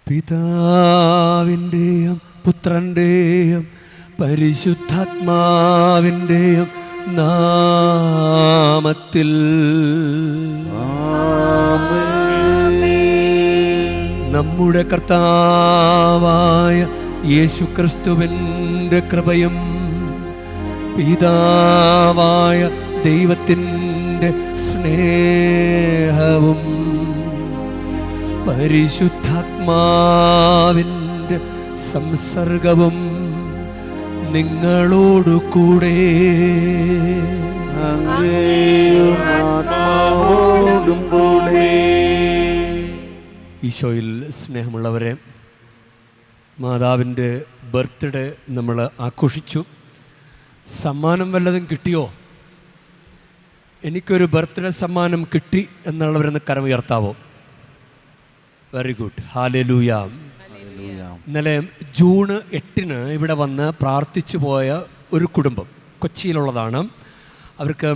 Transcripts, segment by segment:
പിതാവിൻ്റെയും പുത്രൻ്റെയും പരിശുദ്ധാത്മാവിൻ്റെയും നാമത്തിൽ നമ്മുടെ കർത്താവായ യേശുക്രിസ്തുവിൻ്റെ കൃപയും പിതാവായ ദൈവത്തിൻ്റെ സ്നേഹവും പരിശുദ്ധാത്മാവിൻ്റെ സംസർഗവും നിങ്ങളോടു കൂടെ. ഈശോയിൽ സ്നേഹമുള്ളവരെ, മാതാവിൻ്റെ ബർത്ത്ഡേ നമ്മൾ ആഘോഷിച്ചു. സമ്മാനം വല്ലതും കിട്ടിയോ? എനിക്കൊരു ബർത്ത്ഡേ സമ്മാനം കിട്ടി എന്നുള്ളവരെന്ന് കരമുയർത്താവോ? Very good, hallelujah. ഇന്നലെ ജൂൺ 8 ഇവിടെ വന്ന് പ്രാർത്ഥിച്ചു പോയ ഒരു കുടുംബം കൊച്ചിയിലുള്ളതാണ്. അവർക്ക്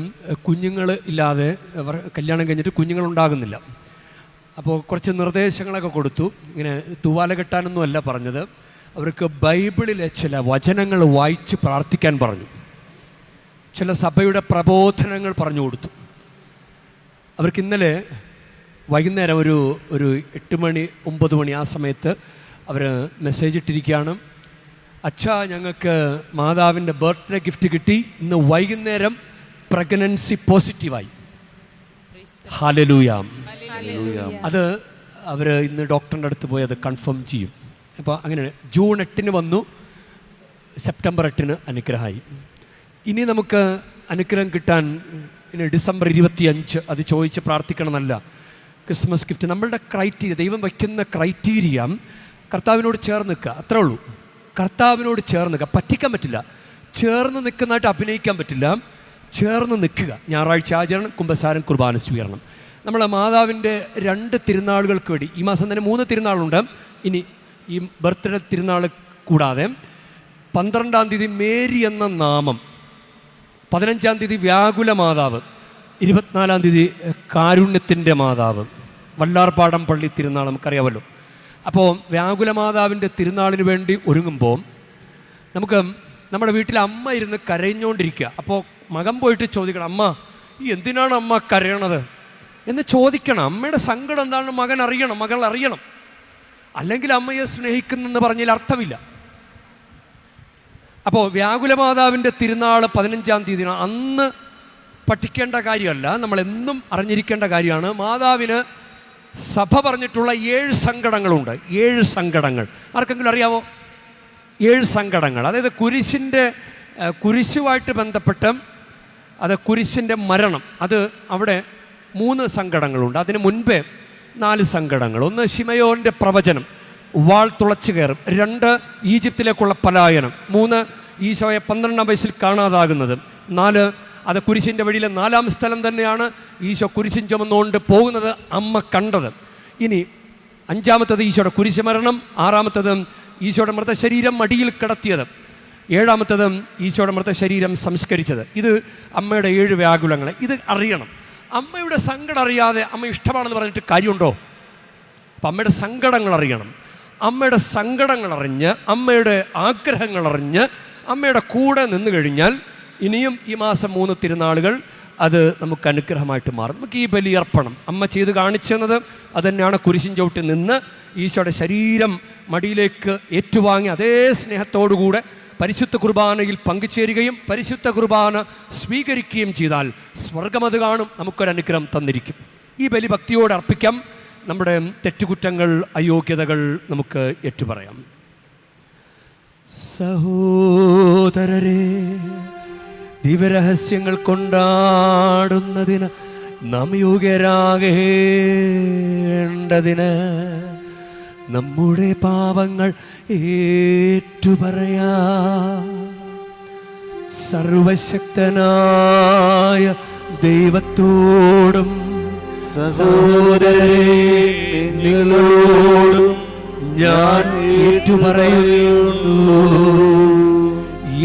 കുഞ്ഞുങ്ങൾ ഇല്ലാതെ, അവർ കല്യാണം കഴിഞ്ഞിട്ട് കുഞ്ഞുങ്ങളുണ്ടാകുന്നില്ല. അപ്പോൾ കുറച്ച് നിർദ്ദേശങ്ങളൊക്കെ കൊടുത്തു. ഇങ്ങനെ തൂവാല കെട്ടാനൊന്നുമല്ല പറഞ്ഞത്, അവർക്ക് ബൈബിളിലെ ചില വചനങ്ങൾ വായിച്ച് പ്രാർത്ഥിക്കാൻ പറഞ്ഞു. ചില സഭയുടെ പ്രബോധനങ്ങൾ പറഞ്ഞു കൊടുത്തു. അവർക്ക് ഇന്നലെ വൈകുന്നേരം ഒരു 8 മണി 9 മണി ആ സമയത്ത് അവർ മെസ്സേജ് ഇട്ടിരിക്കുകയാണ്. അച്ഛാ, ഞങ്ങൾക്ക് മാതാവിൻ്റെ ബർത്ത്ഡേ ഗിഫ്റ്റ് കിട്ടി. ഇന്ന് വൈകുന്നേരം പ്രഗ്നൻസി പോസിറ്റീവായി. ഹല്ലേലൂയ. അത് അവർ ഇന്ന് ഡോക്ടറിൻ്റെ അടുത്ത് പോയി അത് കൺഫേം ചെയ്യും. അപ്പോൾ അങ്ങനെ ജൂൺ 8 വന്നു, സെപ്റ്റംബർ 8 അനുഗ്രഹമായി. ഇനി നമുക്ക് അനുഗ്രഹം കിട്ടാൻ ഇനി ഡിസംബർ 25 അത് ചോദിച്ച് പ്രാർത്ഥിക്കണമെന്നല്ല. ക്രിസ്മസ് ഗിഫ്റ്റ് നമ്മളുടെ ക്രൈറ്റീരിയ, ദൈവം വയ്ക്കുന്ന ക്രൈറ്റീരിയ കർത്താവിനോട് ചേർന്ന് നിൽക്കുക, അത്രേ ഉള്ളൂ. കർത്താവിനോട് ചേർന്ന് നിൽക്കുക. പറ്റിക്കാൻ പറ്റില്ല, ചേർന്ന് നിൽക്കുന്നതായിട്ട് അഭിനയിക്കാൻ പറ്റില്ല. ചേർന്ന് നിൽക്കുക. ഞായറാഴ്ച ആചരണം, കുമ്പസാരം, കുർബാന സ്വീകരണം. നമ്മളെ മാതാവിൻ്റെ 2 തിരുനാളുകൾക്ക് വേണ്ടി ഈ മാസം തന്നെ 3 തിരുനാളുണ്ട്. ഇനി ഈ ബർത്ത്ഡേ തിരുനാൾ കൂടാതെ 12-ാം തീയതി മേരി എന്ന നാമം, 15-ാം തീയതി വ്യാകുല മാതാവ്, 24-ാം തീയതി കാരുണ്യത്തിൻ്റെ മാതാവ്, വല്ലാർപാടം പള്ളി തിരുനാൾ നമുക്കറിയാമല്ലോ. അപ്പോൾ വ്യാകുല മാതാവിൻ്റെ തിരുനാളിന് വേണ്ടി ഒരുങ്ങുമ്പോൾ നമുക്ക് നമ്മുടെ വീട്ടിൽ അമ്മ ഇരുന്ന് കരഞ്ഞുകൊണ്ടിരിക്കുക. അപ്പോൾ മകൻ പോയിട്ട് ചോദിക്കണം, അമ്മ ഈ എന്തിനാണ് അമ്മ കരയണത് എന്ന് ചോദിക്കണം. അമ്മയുടെ സങ്കടം എന്താണെന്ന് മകൻ അറിയണം, മകൾ അറിയണം. അല്ലെങ്കിൽ അമ്മയെ സ്നേഹിക്കുന്നെന്ന് പറഞ്ഞാൽ അർത്ഥമില്ല. അപ്പോൾ വ്യാകുല മാതാവിൻ്റെ തിരുനാൾ 15-ാം തീയതി, അന്ന് പഠിക്കേണ്ട കാര്യമല്ല, നമ്മളെന്നും അറിഞ്ഞിരിക്കേണ്ട കാര്യമാണ്. മാതാവിന് സഭ പറഞ്ഞിട്ടുള്ള 7 സങ്കടങ്ങളുണ്ട്. 7 സങ്കടങ്ങൾ ആർക്കെങ്കിലും അറിയാമോ? 7 സങ്കടങ്ങൾ. അതായത് കുരിശുമായിട്ട് ബന്ധപ്പെട്ട്, അത് കുരിശിൻ്റെ മരണം, അത് അവിടെ 3 സങ്കടങ്ങളുണ്ട്. അതിന് മുൻപേ 4 സങ്കടങ്ങൾ. 1 ശിമയോൻ്റെ പ്രവചനം, വാൾ തുളച്ചു കയറും. 2 ഈജിപ്തിലേക്കുള്ള പലായനം. 3 ഈശോയെ 12-ാം വയസ്സിൽ കാണാതാകുന്നത്. 4 അത് കുരിശിൻ്റെ വഴിയിലെ 4-ാം സ്ഥലം തന്നെയാണ് ഈശോ കുരിശിൻ ചുമന്നുകൊണ്ട് പോകുന്നത് അമ്മ കണ്ടത്. ഇനി 5-ാമത്തത് ഈശോയുടെ കുരിശ് മരണം. 6-ാമത്തത് ഈശോയുടെ മൃതശരീരം മടിയിൽ കിടത്തിയത്. 7-ാമത്തത് ഈശോയുടെ മൃതശരീരം സംസ്കരിച്ചത്. ഇത് അമ്മയുടെ 7 വ്യാകുലങ്ങൾ. ഇത് അറിയണം. അമ്മയുടെ സങ്കടം അറിയാതെ അമ്മ ഇഷ്ടമാണെന്ന് പറഞ്ഞിട്ട് കാര്യമുണ്ടോ? അപ്പം അമ്മയുടെ സങ്കടങ്ങൾ അറിയണം. അമ്മയുടെ സങ്കടങ്ങൾ അറിഞ്ഞ്, അമ്മയുടെ ആഗ്രഹങ്ങൾ അറിഞ്ഞ്, അമ്മയുടെ കൂടെ നിന്ന് കഴിഞ്ഞാൽ ഇനിയും ഈ മാസം 3 തിരുനാളുകൾ അത് നമുക്ക് അനുഗ്രഹമായിട്ട് മാറും. നമുക്ക് ഈ ബലിയർപ്പണം അമ്മ ചെയ്ത് കാണിച്ചെന്നത് അതുതന്നെയാണ്. കുരിശിൻ ചവിട്ടി നിന്ന് ഈശോയുടെ ശരീരം മടിയിലേക്ക് ഏറ്റുവാങ്ങി അതേ സ്നേഹത്തോടുകൂടെ പരിശുദ്ധ കുർബാനയിൽ പങ്കുചേരുകയും പരിശുദ്ധ കുർബാന സ്വീകരിക്കുകയും ചെയ്താൽ സ്വർഗമത് കാണും, നമുക്കൊരനുഗ്രഹം തന്നിരിക്കും. ഈ ബലി ഭക്തിയോടെ അർപ്പിക്കാം. നമ്മുടെ തെറ്റുകുറ്റങ്ങൾ, അയോഗ്യതകൾ നമുക്ക് ഏറ്റുപറയാം. സഹോദരരെ, ദിവരഹസ്യങ്ങൾ കൊണ്ടാടുന്നതിന് നാം യോഗ്യരാകേണ്ടതിന് നമ്മുടെ പാപങ്ങൾ ഏറ്റുപറയാ. സർവശക്തനായ ദൈവത്തോടും സഹോദരരെ നിങ്ങളോടും ഞാൻ ഏറ്റുപറയുന്നു.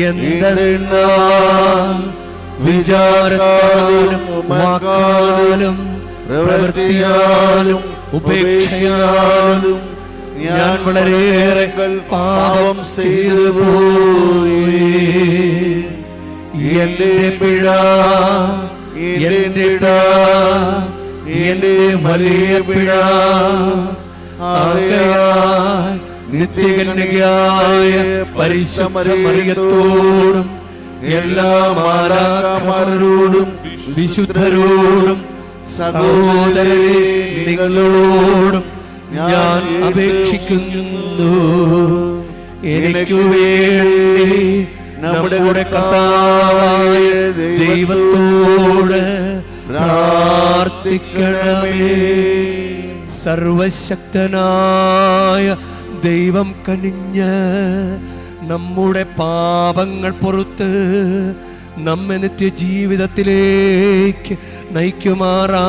എന്തെന്നാൽ വിചാരത്താലും വാക്കാലും പ്രവൃത്തിയാലും ഉപേക്ഷയാലും ഞാൻ ഞാൻ വളരെയേറെ പാപം ചെയ്തു പോയി. എന്റെ പിഴ, എന്റെ വലിയ പിഴ. ആകയാൽ നിത്യകന്യകയായ പരിശുദ്ധ മറിയത്തോടും എല്ലാ മാലാഖമാരോടും വിശുദ്ധരോടും സഹോദരരെ നിങ്ങളോടും ഞാൻ അപേക്ഷിക്കുന്നു, എനിക്കു വേണ്ടി നമ്മുടെ കർത്താവായ ദൈവത്തോട് പ്രാർത്ഥിക്കണമേ. സർവശക്തനായ ദൈവം കനിഞ്ഞ് നമ്മുടെ പാപങ്ങൾ പൊറുത്ത് നമ്മെ നിത്യജീവിതത്തിലേക്ക് നയിക്കുമാറാകട്ടെ.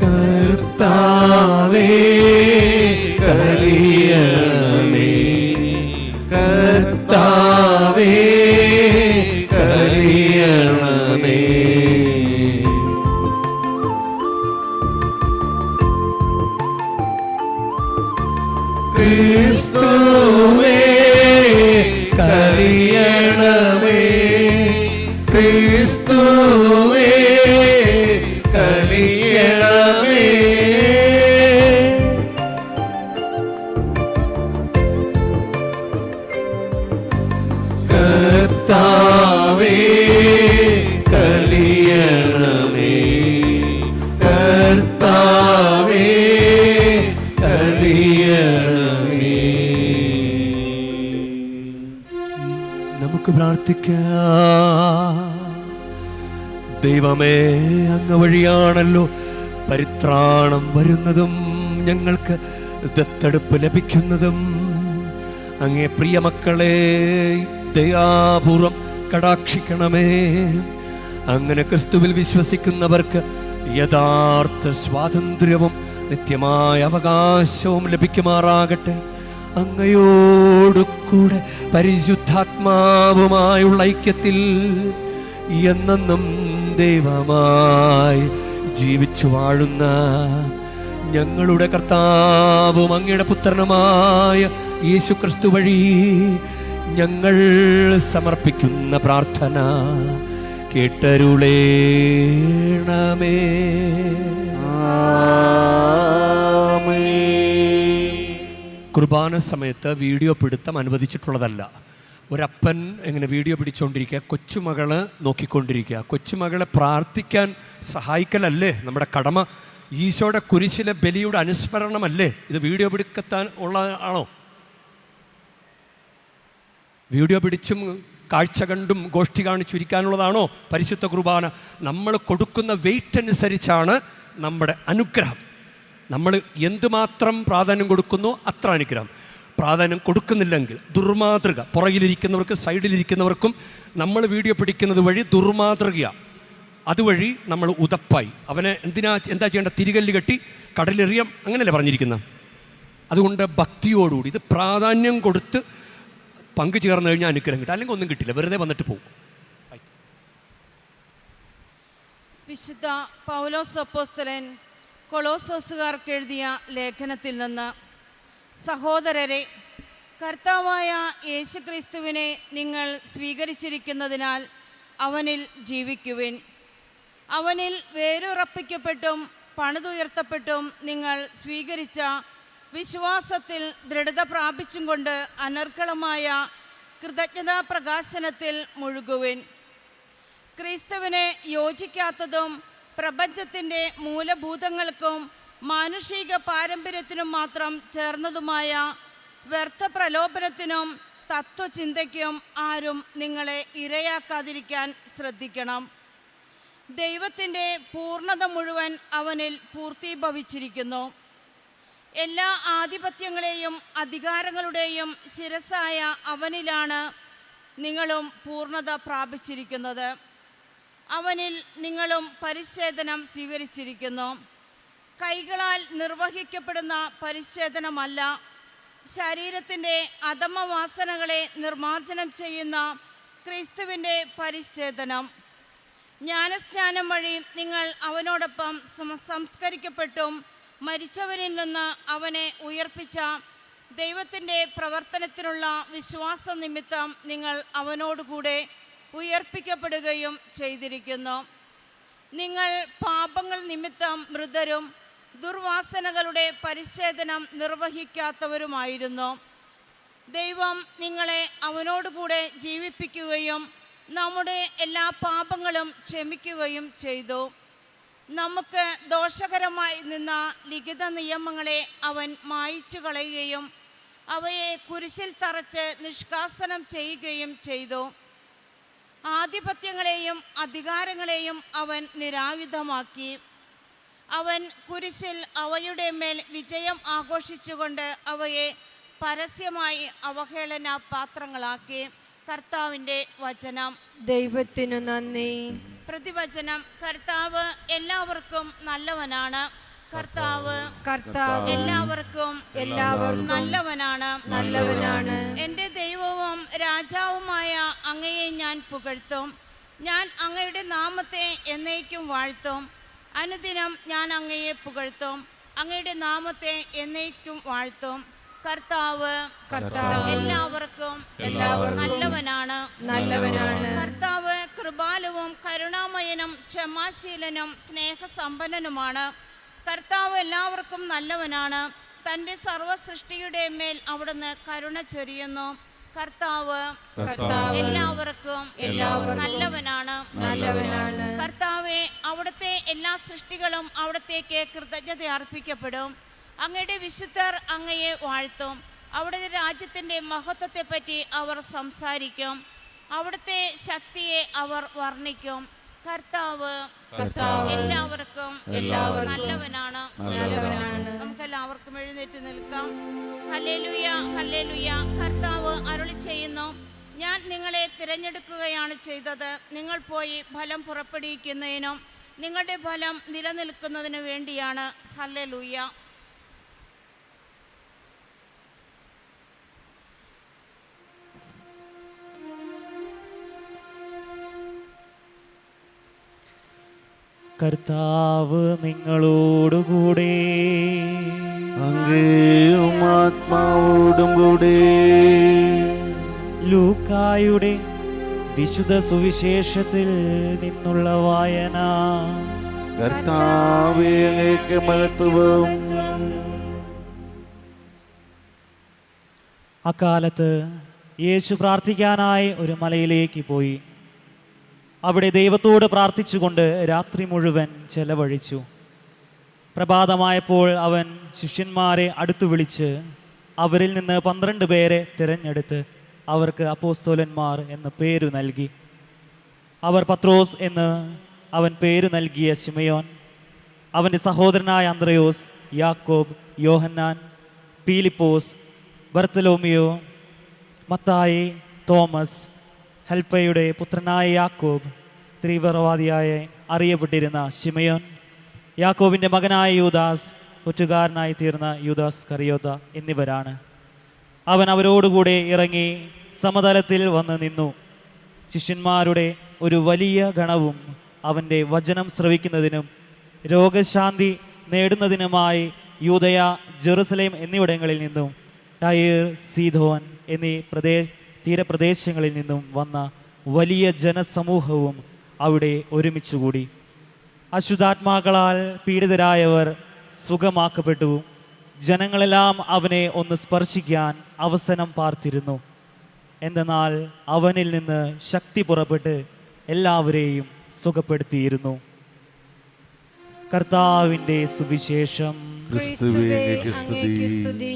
കർത്താവേ കനിയണമേ, കർത്താവേ കനിയണമേ. ക്രിസ്തുവേ കനിയണമേ, ക്രിസ്തുവേ കനിയണമേ. കർത്താവേ കനിയണമേ, കർത്താവേ കനിയണമേ. നമുക്ക് പ്രാർത്ഥിക്കാം. ദൈവമേ, അങ്ങ് വഴിയാണല്ലോ പരിത്രാണം വരുന്നതും ഞങ്ങൾക്ക് ദത്തെടുപ്പ് ലഭിക്കുന്നതും. അങ്ങേ പ്രിയ മക്കളെ ദയാപൂർവം കടാക്ഷിക്കണമേ. അങ്ങനെ ക്രിസ്തുവിൽ വിശ്വസിക്കുന്നവർക്ക് യഥാർത്ഥ സ്വാതന്ത്ര്യവും നിത്യമായ അവകാശവും ലഭിക്കുമാറാകട്ടെ. അങ്ങയോടുകൂടെ പരിശുദ്ധാത്മാവുമായുള്ള ഐക്യത്തിൽ എന്നെന്നും ദൈവമായി ജീവിച്ചു വാഴുന്ന ഞങ്ങളുടെ കർത്താവും അങ്ങയുടെ പുത്രനുമായ യേശു ക്രിസ്തു വഴി ഞങ്ങൾ സമർപ്പിക്കുന്ന പ്രാർത്ഥന കേട്ടരുളേണമേ. കുർബാന സമയത്ത് വീഡിയോ പിടുത്തം അനുവദിച്ചിട്ടുള്ളതല്ല. ഒരപ്പൻ എങ്ങനെ വീഡിയോ പിടിച്ചുകൊണ്ടിരിക്കുക, കൊച്ചുമകള് നോക്കിക്കൊണ്ടിരിക്കുക. കൊച്ചുമകളെ പ്രാർത്ഥിക്കാൻ സഹായിക്കലല്ലേ നമ്മുടെ കടമ? ഈശോയുടെ കുരിശിലെ ബലിയുടെ അനുസ്മരണമല്ലേ ഇത്? വീഡിയോ പിടിക്കത്താൻ ഉള്ള ആണോ? വീഡിയോ പിടിച്ചും കാഴ്ച കണ്ടും ഗോഷ്ഠി കാണിച്ചിരിക്കാനുള്ളതാണോ പരിശുദ്ധ കുർബാന? നമ്മൾ കൊടുക്കുന്ന വെയിറ്റ് അനുസരിച്ചാണ് നമ്മുടെ അനുഗ്രഹം. നമ്മൾ എന്തുമാത്രം പ്രാധാന്യം കൊടുക്കുന്നോ അത്ര അനുഗ്രഹം. പ്രാധാന്യം കൊടുക്കുന്നില്ലെങ്കിൽ ദുർമാതൃക, പുറകിലിരിക്കുന്നവർക്ക് സൈഡിലിരിക്കുന്നവർക്കും നമ്മൾ വീഡിയോ പിടിക്കുന്നത് വഴി ദുർമാതൃകയാണ്. അതുവഴി നമ്മൾ ഉതപ്പായി. അവനെ എന്താ ചെയ്യേണ്ട? തിരികല്ല് കെട്ടി കടലെറിയാം, അങ്ങനെയല്ലേ പറഞ്ഞിരിക്കുന്നത്? അതുകൊണ്ട് ഭക്തിയോടുകൂടി ഇത് പ്രാധാന്യം കൊടുത്ത് പങ്കു ചേർന്ന് കഴിഞ്ഞാൽ അനുഗ്രഹം കിട്ടും. അല്ലെങ്കിൽ ഒന്നും കിട്ടില്ല, വെറുതെ വന്നിട്ട് പോകും. വിശുദ്ധ പൗലോസ് അപ്പോസ്തലൻ കൊളോസോസുകാർക്ക് എഴുതിയ ലേഖനത്തിൽ നിന്ന്, സഹോദരരെ, കർത്താവായ യേശുക്രിസ്തുവിനെ നിങ്ങൾ സ്വീകരിച്ചിരിക്കുന്നതിനാൽ അവനിൽ ജീവിക്കുവിൻ. അവനിൽ വേരുറപ്പിക്കപ്പെട്ടും പണിതുയർത്തപ്പെട്ടും നിങ്ങൾ സ്വീകരിച്ച വിശ്വാസത്തിൽ ദൃഢത പ്രാപിച്ചും കൊണ്ട് അനർഗളമായ കൃതജ്ഞതാ പ്രകാശനത്തിൽ മുഴുകുവിൻ. ക്രിസ്തുവിനെ യോജിക്കാത്തതും പ്രപഞ്ചത്തിൻ്റെ മൂലഭൂതങ്ങൾക്കും മാനുഷിക പാരമ്പര്യത്തിനും മാത്രം ചേർന്നതുമായ വ്യർത്ഥ പ്രലോഭനത്തിനും തത്വചിന്തയ്ക്കും ആരും നിങ്ങളെ ഇരയാക്കാതിരിക്കാൻ ശ്രദ്ധിക്കണം. ദൈവത്തിൻ്റെ പൂർണ്ണത മുഴുവൻ അവനിൽ പൂർത്തീഭവിച്ചിരിക്കുന്നു. എല്ലാ ആധിപത്യങ്ങളെയും അധികാരങ്ങളുടെയും ശിരസ്സായ അവനിലാണ് നിങ്ങളും പൂർണ്ണത പ്രാപിച്ചിരിക്കുന്നത്. അവനിൽ നിങ്ങളും പരിച്ഛേദനം സ്വീകരിച്ചിരിക്കുന്നു. കൈകളാൽ നിർവഹിക്കപ്പെടുന്ന പരിച്ഛേദനമല്ല, ശരീരത്തിൻ്റെ അധമവാസനകളെ നിർമ്മാർജ്ജനം ചെയ്യുന്ന ക്രിസ്തുവിൻ്റെ പരിച്ഛേദനം. ജ്ഞാനസ്നാനം വഴി നിങ്ങൾ അവനോടൊപ്പം സംസ്കരിക്കപ്പെട്ടും മരിച്ചവരിൽ നിന്ന് അവനെ ഉയർപ്പിച്ച ദൈവത്തിൻ്റെ പ്രവർത്തനത്തിനുള്ള വിശ്വാസ നിമിത്തം നിങ്ങൾ അവനോടുകൂടെ ഉയർപ്പിക്കപ്പെടുകയും ചെയ്തിരിക്കുന്നു. നിങ്ങൾ പാപങ്ങൾ നിമിത്തം മൃതരും ദുർവാസനകളുടെ പരിച്ഛേദനം നിർവഹിക്കാത്തവരുമായിരുന്നു. ദൈവം നിങ്ങളെ അവനോടുകൂടെ ജീവിപ്പിക്കുകയും നമ്മുടെ എല്ലാ പാപങ്ങളും ക്ഷമിക്കുകയും ചെയ്തു. നമുക്ക് ദോഷകരമായി നിന്ന ലിഖിത നിയമങ്ങളെ അവൻ മായിച്ചു കളയുകയും അവയെ കുരിശിൽ തറച്ച് നിഷ്കാസനം ചെയ്യുകയും ചെയ്തു. ആധിപത്യങ്ങളെയും അധികാരങ്ങളെയും അവൻ നിരായുധമാക്കി. അവൻ കുരിശിൽ അവയുടെ മേൽ വിജയം ആഘോഷിച്ചുകൊണ്ട് അവയെ പരസ്യമായി അവഹേളന പാത്രങ്ങളാക്കി. കർത്താവിൻ്റെ വചനം. ദൈവത്തിനു നന്ദി. പ്രതിവചനം. കർത്താവ് എല്ലാവർക്കും നല്ലവനാണ്. കർത്താവ് എല്ലാവർക്കും നല്ലവനാണ്. എൻ്റെ ദൈവവും രാജാവുമായ അങ്ങയെ ഞാൻ പുകഴ്ത്തും. ഞാൻ അങ്ങയുടെ നാമത്തെ എന്നേക്കും വാഴ്ത്തും. അനുദിനം ഞാൻ അങ്ങയെ പുകഴ്ത്തും. അങ്ങയുടെ നാമത്തെ എന്നേക്കും വാഴ്ത്തും. കർത്താവ് എല്ലാവർക്കും നല്ലവനാണ്. കർത്താവ് കൃപാലുവും കരുണാമയനും ക്ഷമാശീലനും സ്നേഹസമ്പന്നനുമാണ്. കർത്താവ് എല്ലാവർക്കും നല്ലവനാണ്. തൻ്റെ സർവ്വസൃഷ്ടിയുടെ മേൽ അവിടുന്ന് കരുണ ചൊരിയുന്നു. കർത്താവ് എല്ലാവർക്കും നല്ലവനാണ്. കർത്താവെ, അവിടുത്തെ എല്ലാ സൃഷ്ടികളും അവിടത്തേക്ക് കൃതജ്ഞത അർപ്പിക്കപ്പെടും. അങ്ങയുടെ വിശുദ്ധർ അങ്ങയെ വാഴ്ത്തും. അവിടുത്തെ രാജ്യത്തിൻ്റെ മഹത്വത്തെപ്പറ്റി അവർ സംസാരിക്കും. അവിടുത്തെ ശക്തിയെ അവർ വർണ്ണിക്കും. കർത്താവ് എല്ലാവർക്കും നല്ലവനാണ്. നമുക്കെല്ലാവർക്കും എഴുന്നേറ്റ് നിൽക്കാം. Hallelujah, hallelujah. കർത്താവ് അരുളി ചെയ്യുന്നു, ഞാൻ നിങ്ങളെ തിരഞ്ഞെടുക്കുകയാണ് ചെയ്തത്. നിങ്ങൾ പോയി ഫലം പുറപ്പെടുവിക്കുന്നതിനും നിങ്ങളുടെ ഫലം നിലനിൽക്കുന്നതിനു വേണ്ടിയാണ്. ഹല്ലേലൂയ. കർത്താവ് നിങ്ങളോടുകൂടെ, അങ്ങയും ആത്മാവോടും കൂടെ. ലൂക്കായുടെ വിശുദ്ധ സുവിശേഷത്തിൽ നിന്നുള്ള വായന. കർത്താവേ, അങ്ങേക്ക് മഹത്വം. അക്കാലത്ത് യേശു പ്രാർത്ഥിക്കാനായി ഒരു മലയിലേക്ക് പോയി. അവിടെ ദൈവത്തോട് പ്രാർത്ഥിച്ചുകൊണ്ട് രാത്രി മുഴുവൻ ചെലവഴിച്ചു. പ്രഭാതമായപ്പോൾ അവൻ ശിഷ്യന്മാരെ അടുത്തു വിളിച്ച് അവരിൽ നിന്ന് 12 പേരെ തിരഞ്ഞെടുത്ത് അവർക്ക് അപ്പോസ്തലന്മാർ എന്ന് പേരു നൽകി. അവർ പത്രോസ് എന്ന് അവൻ പേരു നൽകിയ ശിമയോൻ, അവൻ്റെ സഹോദരനായ അന്ത്രയോസ്, യാക്കോബ്, യോഹന്നാൻ, പീലിപ്പോസ്, ബർത്തലോമിയോ, മത്തായി, തോമസ്, ഹെൽപ്പയുടെ പുത്രനായ യാക്കോബ്, തീവ്രവാദിയായി അറിയപ്പെട്ടിരുന്ന ശിമയോൻ, യാക്കോബിൻ്റെ മകനായ യൂദാസ്, ഒറ്റുകാരനായി തീർന്ന യൂദാസ് കറിയോത്ത എന്നിവരാണ്. അവൻ അവരോടുകൂടെ ഇറങ്ങി സമതലത്തിൽ വന്ന് നിന്നു. ശിഷ്യന്മാരുടെ ഒരു വലിയ ഗണവും അവൻ്റെ വചനം ശ്രവിക്കുന്നതിനും രോഗശാന്തി നേടുന്നതിനുമായി യൂദയ, ജെറുസലേം എന്നിവിടങ്ങളിൽ നിന്നും ടയർ, സീദോൻ എന്നീ തീരപ്രദേശങ്ങളിൽ നിന്നും വന്ന വലിയ ജനസമൂഹവും അവിടെ ഒരുമിച്ചുകൂടി. അശുദ്ധാത്മാക്കളാൽ പീഡിതരായവർ സുഖമാക്കപ്പെട്ടു. ജനങ്ങളെല്ലാം അവനെ ഒന്ന് സ്പർശിക്കാൻ അവസരം പാർത്തിരുന്നു. എന്തെന്നാൽ അവനിൽ നിന്ന് ശക്തി പുറപ്പെട്ട് എല്ലാവരെയും സുഖപ്പെടുത്തിയിരുന്നു. കർത്താവിൻ്റെ സുവിശേഷം. ക്രിസ്തുവേ, അങ്ങേക്ക് സ്തുതി.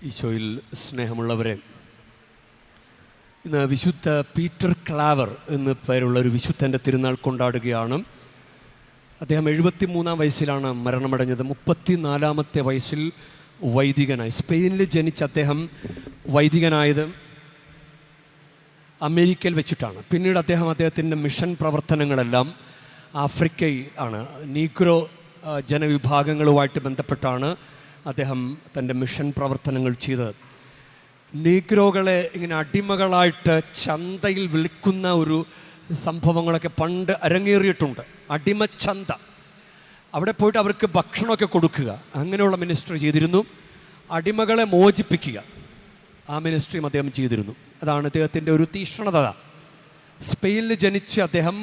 ഈശോയിൽ സ്നേഹമുള്ളവരെ, ഇന്ന് വിശുദ്ധ പീറ്റർ ക്ലാവർ എന്നു പേരുള്ള ഒരു വിശുദ്ധൻ്റെ തിരുനാൾ കൊണ്ടാടുകയാണ്. അദ്ദേഹം 73-ാം വയസ്സിലാണ് മരണമടഞ്ഞത്. 34-ാമത്തെ വയസ്സിൽ വൈദികനായി. സ്പെയിനിൽ ജനിച്ച അദ്ദേഹം വൈദികനായത് അമേരിക്കയിൽ വെച്ചിട്ടാണ്. പിന്നീട് അദ്ദേഹത്തിൻ്റെ മിഷൻ പ്രവർത്തനങ്ങളെല്ലാം ആഫ്രിക്കയിൽ ആണ്. നീഗ്രോ ജനവിഭാഗങ്ങളുമായിട്ട് ബന്ധപ്പെട്ടാണ് അദ്ദേഹം തൻ്റെ മിഷൻ പ്രവർത്തനങ്ങൾ ചെയ്തത്. നീഗ്രോകളെ ഇങ്ങനെ അടിമകളായിട്ട് ചന്തയിൽ വിളിക്കുന്ന ഒരു സംഭവങ്ങളൊക്കെ പണ്ട് അരങ്ങേറിയിട്ടുണ്ട്. അടിമച്ചന്ത, അവിടെ പോയിട്ട് അവർക്ക് ഭക്ഷണമൊക്കെ കൊടുക്കുക, അങ്ങനെയുള്ള മിനിസ്ട്രി ചെയ്തിരുന്നു. അടിമകളെ മോചിപ്പിക്കുക, ആ മിനിസ്ട്രിയും അദ്ദേഹം ചെയ്തിരുന്നു. അതാണ് അദ്ദേഹത്തിൻ്റെ ഒരു തീക്ഷ്ണത. സ്പെയിനിൽ ജനിച്ച് അദ്ദേഹം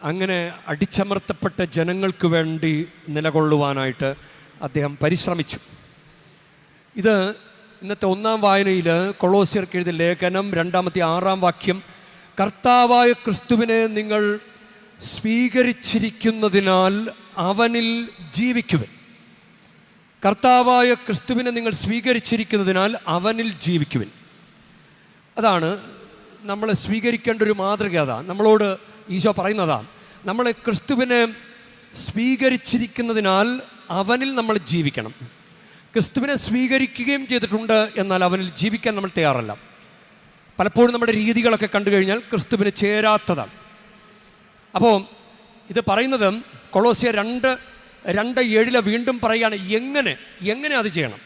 അങ്ങനെ അടിച്ചമർത്തപ്പെട്ട ജനങ്ങൾക്ക് വേണ്ടി നിലകൊള്ളുവാനായിട്ട് അദ്ദേഹം പരിശ്രമിച്ചു. ഇത് ഇന്നത്തെ ഒന്നാം വായനയിൽ കൊളോസ്യർക്ക് എഴുതിയ ലേഖനം 2-6 വാക്യം, കർത്താവായ ക്രിസ്തുവിനെ നിങ്ങൾ സ്വീകരിച്ചിരിക്കുന്നതിനാൽ അവനിൽ ജീവിക്കുവിൻ. കർത്താവായ ക്രിസ്തുവിനെ നിങ്ങൾ സ്വീകരിച്ചിരിക്കുന്നതിനാൽ അവനിൽ ജീവിക്കുവിൻ. അതാണ് നമ്മൾ സ്വീകരിക്കേണ്ട ഒരു മാതൃക. അതാണ് നമ്മളോട് ഈശോ പറയുന്നതാണ്. നമ്മൾ ക്രിസ്തുവിനെ സ്വീകരിച്ചിരിക്കുന്നതിനാൽ അവനിൽ നമ്മൾ ജീവിക്കണം. ക്രിസ്തുവിനെ സ്വീകരിക്കുകയും ചെയ്തിട്ടുണ്ട്, എന്നാൽ അവനിൽ ജീവിക്കാൻ നമ്മൾ തയ്യാറല്ല. പലപ്പോഴും നമ്മുടെ രീതികളൊക്കെ കണ്ടു കഴിഞ്ഞാൽ ക്രിസ്തുവിന് ചേരാത്തതാണ്. അപ്പോൾ ഇത് പറയുന്നത് കൊളോസ്യർ 2:7 വീണ്ടും പറയുകയാണ്, എങ്ങനെ അത് ചെയ്യണം.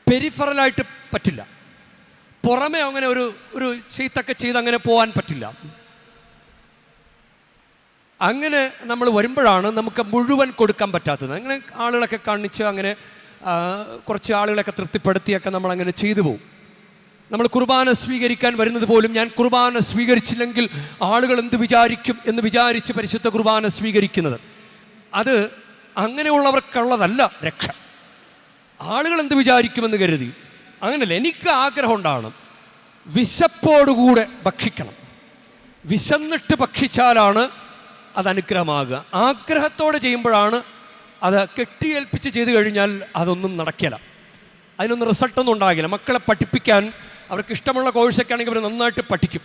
പെരിഫറലായിട്ട് പറ്റില്ല, പുറമെ അങ്ങനെ ഒരു ചെയ്ത്തൊക്കെ ചെയ്ത് അങ്ങനെ പോകാൻ പറ്റില്ല. അങ്ങനെ നമ്മൾ വരുമ്പോഴാണ് നമുക്ക് മുഴുവൻ കൊടുക്കാൻ പറ്റാത്തത്. അങ്ങനെ ആളുകളൊക്കെ കാണിച്ച് അങ്ങനെ കുറച്ച് ആളുകളൊക്കെ തൃപ്തിപ്പെടുത്തിയൊക്കെ നമ്മളങ്ങനെ ചെയ്തു പോകും. നമ്മൾ കുർബാന സ്വീകരിക്കാൻ വരുന്നത് പോലും ഞാൻ കുർബാന സ്വീകരിച്ചില്ലെങ്കിൽ ആളുകൾ എന്ത് വിചാരിക്കും എന്ന് വിചാരിച്ച് പരിശുദ്ധ കുർബാന സ്വീകരിക്കുന്നത്. അത് അങ്ങനെയുള്ളവർക്കുള്ളതല്ല രക്ഷ. ആളുകൾ എന്ത് വിചാരിക്കുമെന്ന് കരുതി അങ്ങനെയല്ല. എനിക്ക് ആഗ്രഹം ഉണ്ടാകണം, വിശപ്പോടുകൂടെ ഭക്ഷിക്കണം. വിശന്നിട്ട് ഭക്ഷിച്ചാലാണ് അത് അനുഗ്രഹമാകുക. ആഗ്രഹത്തോടെ ചെയ്യുമ്പോഴാണ് അത് കെട്ടിയേൽപ്പിച്ച് ചെയ്തു കഴിഞ്ഞാൽ അതൊന്നും നടക്കില്ല, അതിനൊന്നും റിസൾട്ടൊന്നും ഉണ്ടാകില്ല. മക്കളെ പഠിപ്പിക്കാൻ അവർക്ക് ഇഷ്ടമുള്ള കോഴ്സൊക്കെ ആണെങ്കിൽ അവർ നന്നായിട്ട് പഠിക്കും.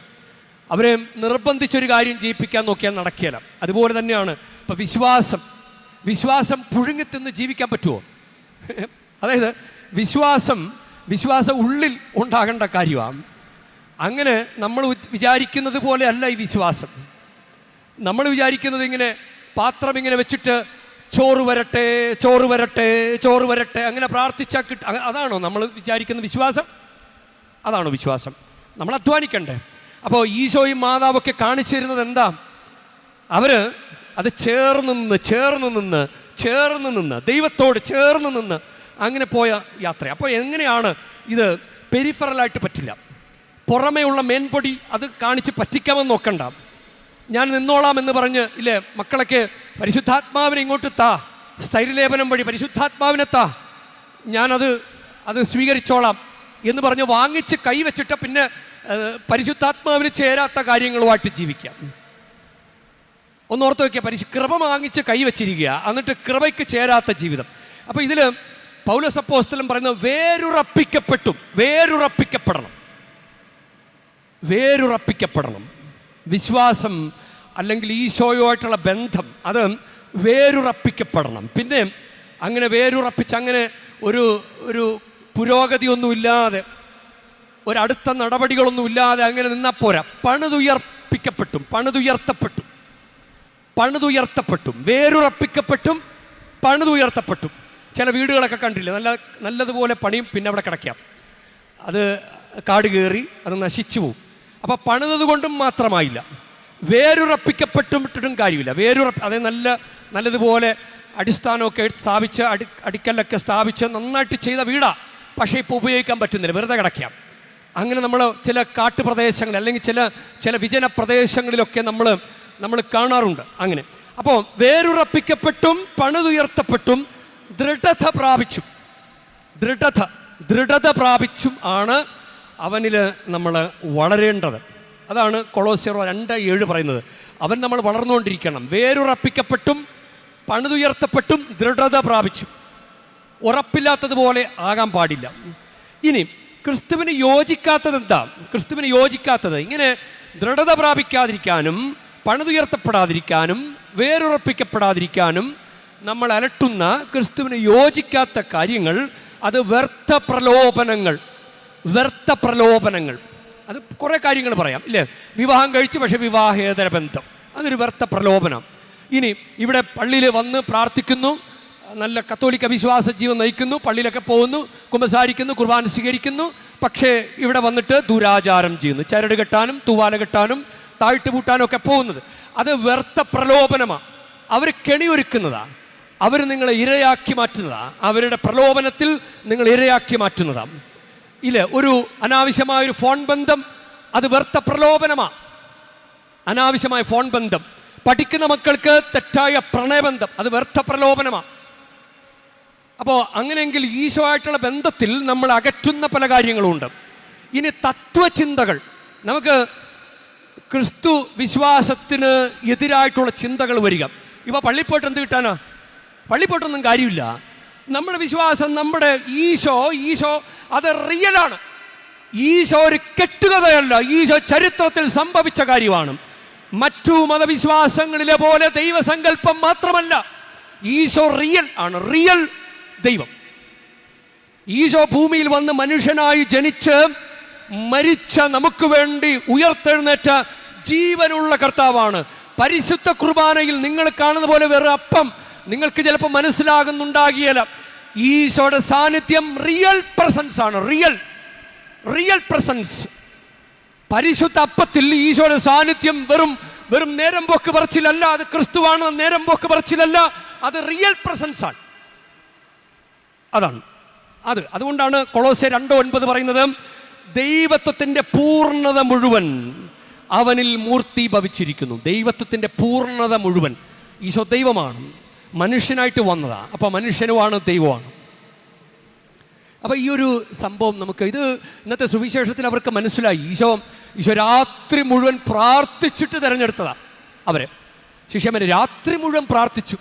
അവരെ നിർബന്ധിച്ചൊരു കാര്യം ചെയ്യിപ്പിക്കാൻ നോക്കിയാൽ നടക്കില്ല. അതുപോലെ തന്നെയാണ് ഇപ്പം വിശ്വാസം പുഴുങ്ങിത്തിന്ന് ജീവിക്കാൻ പറ്റുമോ? അതായത് വിശ്വാസം ഉള്ളിൽ ഉണ്ടാകേണ്ട കാര്യമാണ്. അങ്ങനെ നമ്മൾ വിചാരിക്കുന്നത് പോലെ അല്ല ഈ വിശ്വാസം. നമ്മൾ വിചാരിക്കുന്നത് ഇങ്ങനെ പാത്രം ഇങ്ങനെ വെച്ചിട്ട് ചോറ് വരട്ടെ അങ്ങനെ പ്രാർത്ഥിച്ചാൽ അതാണോ നമ്മൾ വിചാരിക്കുന്ന വിശ്വാസം? അതാണോ വിശ്വാസം? നമ്മൾ അധ്വാനിക്കണ്ടേ? അപ്പോൾ ഈശോയും മാതാവൊക്കെ കാണിച്ചു തരുന്നത് എന്താ? അവർ അത് ചേർന്ന് നിന്ന് ദൈവത്തോട് ചേർന്ന് നിന്ന് അങ്ങനെ പോയ യാത്ര. അപ്പോൾ എങ്ങനെയാണ് ഇത്? പെരിഫറലായിട്ട് പറ്റില്ല. പുറമേ ഉള്ള മേൻപൊടി അത് കാണിച്ച് പറ്റിക്കാമെന്ന് നോക്കണ്ട. ഞാൻ നിന്നോളാം എന്ന് പറഞ്ഞ് ഇല്ലേ മക്കളൊക്കെ പരിശുദ്ധാത്മാവിനെ ഇങ്ങോട്ട് താ, സ്ഥൈര്യലേപനം വഴി പരിശുദ്ധാത്മാവിനെ താ, അത് സ്വീകരിച്ചോളാം എന്ന് പറഞ്ഞ് വാങ്ങിച്ച് കൈവച്ചിട്ട് പിന്നെ പരിശുദ്ധാത്മാവിന് ചേരാത്ത കാര്യങ്ങളുമായിട്ട് ജീവിക്കാം. ഒന്നോർത്ത് വയ്ക്കുക, കൃപ വാങ്ങിച്ച് കൈവച്ചിരിക്കുക, എന്നിട്ട് കൃപയ്ക്ക് ചേരാത്ത ജീവിതം. അപ്പോൾ ഇതിൽ പൗലോസ് അപ്പോസ്തലൻ പറയുന്നത് വേരുറപ്പിക്കപ്പെടണം. വിശ്വാസം അല്ലെങ്കിൽ ഈശോയുമായിട്ടുള്ള ബന്ധം അത് വേരുറപ്പിക്കപ്പെടണം. പിന്നെ അങ്ങനെ വേരുറപ്പിച്ച് അങ്ങനെ ഒരു പുരോഗതിയൊന്നുമില്ലാതെ ഒരടുത്ത നടപടികളൊന്നുമില്ലാതെ അങ്ങനെ നിന്നാൽ പോരാ. പണിതുയർത്തപ്പെട്ടും വേരുറപ്പിക്കപ്പെട്ടും പണിതുയർത്തപ്പെട്ടും. ചില വീടുകളൊക്കെ കണ്ടില്ലേ, നല്ലതുപോലെ പണിയും, പിന്നെ അവിടെ കിടക്കാം, അത് കാട് കയറി അത് നശിച്ചു പോവും. അപ്പോൾ പണിതത് കൊണ്ടും മാത്രമായില്ല, വേരുറപ്പിക്കപ്പെട്ടും കാര്യമില്ല. അത് നല്ലതുപോലെ അടിസ്ഥാനമൊക്കെ സ്ഥാപിച്ച് അടിക്കലൊക്കെ സ്ഥാപിച്ച് നന്നായിട്ട് ചെയ്ത വീടാണ്, പക്ഷേ ഇപ്പോൾ ഉപയോഗിക്കാൻ പറ്റുന്നില്ല, വെറുതെ കിടക്കാം. അങ്ങനെ നമ്മൾ ചില കാട്ടുപ്രദേശങ്ങൾ അല്ലെങ്കിൽ ചില വിജന പ്രദേശങ്ങളിലൊക്കെ നമ്മൾ കാണാറുണ്ട് അങ്ങനെ. അപ്പോൾ വേരുറപ്പിക്കപ്പെട്ടും പണിതുയർത്തപ്പെട്ടും ദൃഢത പ്രാപിച്ചും ആണ് അവനിൽ നമ്മൾ വളരേണ്ടത്. അതാണ് കൊളോസ്യർ 2:7 പറയുന്നത്. അവൻ നമ്മൾ വളർന്നുകൊണ്ടിരിക്കണം. വേരുറപ്പിക്കപ്പെട്ടും പണിതുയർത്തപ്പെട്ടും ദൃഢത പ്രാപിച്ചു. ഉറപ്പില്ലാത്തതുപോലെ ആകാൻ പാടില്ല. ഇനി ക്രിസ്തുവിന് യോജിക്കാത്തത് എന്താ? ക്രിസ്തുവിന് യോജിക്കാത്തത് ഇങ്ങനെ ദൃഢത പ്രാപിക്കാതിരിക്കാനും പണിതുയർത്തപ്പെടാതിരിക്കാനും വേരുറപ്പിക്കപ്പെടാതിരിക്കാനും നമ്മൾ അലട്ടുന്ന ക്രിസ്തുവിന് യോജിക്കാത്ത കാര്യങ്ങൾ, അത് വ്യർത്ഥ പ്രലോഭനങ്ങൾ. അത് കുറേ കാര്യങ്ങൾ പറയാം ഇല്ലേ. വിവാഹം കഴിച്ചു, പക്ഷേ വിവാഹേതര ബന്ധം, അതൊരു വ്യർത്ഥ പ്രലോഭനം. ഇനി ഇവിടെ പള്ളിയിൽ വന്ന് പ്രാർത്ഥിക്കുന്നു, നല്ല കത്തോലിക്ക വിശ്വാസ ജീവൻ നയിക്കുന്നു, പള്ളിയിലൊക്കെ പോകുന്നു, കുമ്പസാരിക്കുന്നു, കുർബാന സ്വീകരിക്കുന്നു, പക്ഷേ ഇവിടെ വന്നിട്ട് ദുരാചാരം ചെയ്യുന്നു, ചരട് കെട്ടാനും തൂവാല കെട്ടാനും താഴ്ത്തു പൂട്ടാനും ഒക്കെ പോകുന്നത്. അത് വ്യർത്ഥ പ്രലോഭനമാണ്. അവർ കെണിയൊരുക്കുന്നതാണ്, അവർ നിങ്ങളെ ഇരയാക്കി മാറ്റുന്നതാണ്, അവരുടെ പ്രലോഭനത്തിൽ നിങ്ങൾ ഇരയാക്കി മാറ്റുന്നതാണ്. ഇല്ല, ഒരു അനാവശ്യമായൊരു ഫോൺ ബന്ധം, അത് വ്യർത്ഥ പ്രലോഭനമാണ്. അനാവശ്യമായ ഫോൺ ബന്ധം, പഠിക്കുന്ന മക്കൾക്ക് തെറ്റായ പ്രണയബന്ധം, അത് വ്യർത്ഥ പ്രലോഭനമാണ്. അപ്പോൾ അങ്ങനെയെങ്കിൽ ഈശോ ആയിട്ടുള്ള ബന്ധത്തിൽ നമ്മൾ അകറ്റുന്ന പല കാര്യങ്ങളുമുണ്ട്. ഇനി തത്വചിന്തകൾ, നമുക്ക് ക്രിസ്തു വിശ്വാസത്തിന് എതിരായിട്ടുള്ള ചിന്തകൾ വരിക. ഇപ്പോൾ പള്ളിയിൽ പോയിട്ട് എന്ത് കിട്ടാനാ? പള്ളിയിൽ പോയിട്ടൊന്നും കാര്യമില്ല. നമ്മുടെ വിശ്വാസം, നമ്മുടെ ഈശോ അത് റിയലാണ്. ഈശോ ഒരു കെട്ടുകഥയല്ല, ഈശോ ചരിത്രത്തിൽ സംഭവിച്ച കാര്യമാണ്. മറ്റു മതവിശ്വാസങ്ങളിലെ പോലെ ദൈവസങ്കല്പം മാത്രമല്ല, ഈശോ റിയൽ ആണ്, റിയൽ ദൈവം. ഈശോ ഭൂമിയിൽ വന്ന് മനുഷ്യനായി ജനിച്ച് മരിച്ച നമുക്ക് വേണ്ടി ഉയർത്തെഴുന്നേറ്റ ജീവനുള്ള കർത്താവാണ്. പരിശുദ്ധ കുർബാനയിൽ നിങ്ങൾ കാണുന്ന പോലെ വെറും അപ്പം നിങ്ങൾക്ക് ചിലപ്പോൾ മനസ്സിലാകുന്നുണ്ടാകിയല്ല. ഈശോയുടെ സാന്നിധ്യം റിയൽ പ്രസൻസ് ആണ്, റിയൽ പ്രസൻസ്. പരിശുദ്ധ അപ്പത്തിൽ ഈശോയുടെ സാന്നിധ്യം വെറും നേരം പോക്ക് പറച്ചിലല്ല, അത് ക്രിസ്തുവാണ്, നേരം പോക്ക് പറച്ചിലല്ല, അത് റിയൽ പ്രസൻസ് ആണ്. അതാണ് അതുകൊണ്ടാണ് കൊളോസ്യർ 2:9 പറയുന്നത്, ദൈവത്വത്തിൻ്റെ പൂർണ്ണത മുഴുവൻ അവനിൽ മൂർത്തീഭവിച്ചിരിക്കുന്നു. ദൈവത്വത്തിൻ്റെ പൂർണ്ണത മുഴുവൻ. ഈശോ ദൈവമാണ്, മനുഷ്യനായിട്ട് വന്നതാണ്. അപ്പോൾ മനുഷ്യനുമാണ്, ദൈവമാണ്. അപ്പോൾ ഈ ഒരു സംഭവം നമുക്ക് ഇന്നത്തെ സുവിശേഷത്തിൽ അവർക്ക് മനസ്സിലായി. ഈശോ രാത്രി മുഴുവൻ പ്രാർത്ഥിച്ചിട്ട് തിരഞ്ഞെടുത്തതാണ് അവരെ. ശിഷ്യന്മാരെ രാത്രി മുഴുവൻ പ്രാർത്ഥിച്ചു.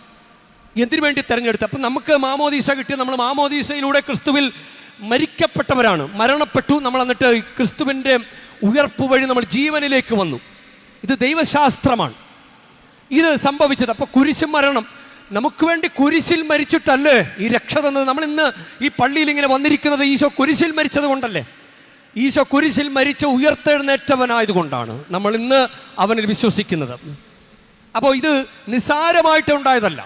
എന്തിനു വേണ്ടി തിരഞ്ഞെടുത്ത്? അപ്പം നമുക്ക് മാമോദീസ കിട്ടി, നമ്മൾ മാമോദീസയിലൂടെ ക്രിസ്തുവിൽ മരിക്കപ്പെട്ടവരാണ്, മരണപ്പെട്ടു. നമ്മൾ എന്നിട്ട് ക്രിസ്തുവിൻ്റെ ഉയർപ്പ് വഴി നമ്മൾ ജീവനിലേക്ക് വന്നു. ഇത് ദൈവശാസ്ത്രമാണ് ഇത് സംഭവിച്ചത്. അപ്പോൾ കുരിശ് മരണം നമുക്ക് വേണ്ടി കുരിശിൽ മരിച്ചിട്ടല്ലേ ഈ രക്ഷ തന്നത്. നമ്മൾ ഇന്ന് ഈ പള്ളിയിൽ ഇങ്ങനെ വന്നിരിക്കുന്നത് ഈശോ കുരിശിൽ മരിച്ചത് കൊണ്ടല്ലേ. ഈശോ കുരിശിൽ മരിച്ച ഉയർത്തെഴുന്നേറ്റവനായതുകൊണ്ടാണ് നമ്മൾ ഇന്ന് അവനിൽ വിശ്വസിക്കുന്നത്. അപ്പോൾ ഇത് നിസ്സാരമായിട്ട് ഉണ്ടായതല്ല,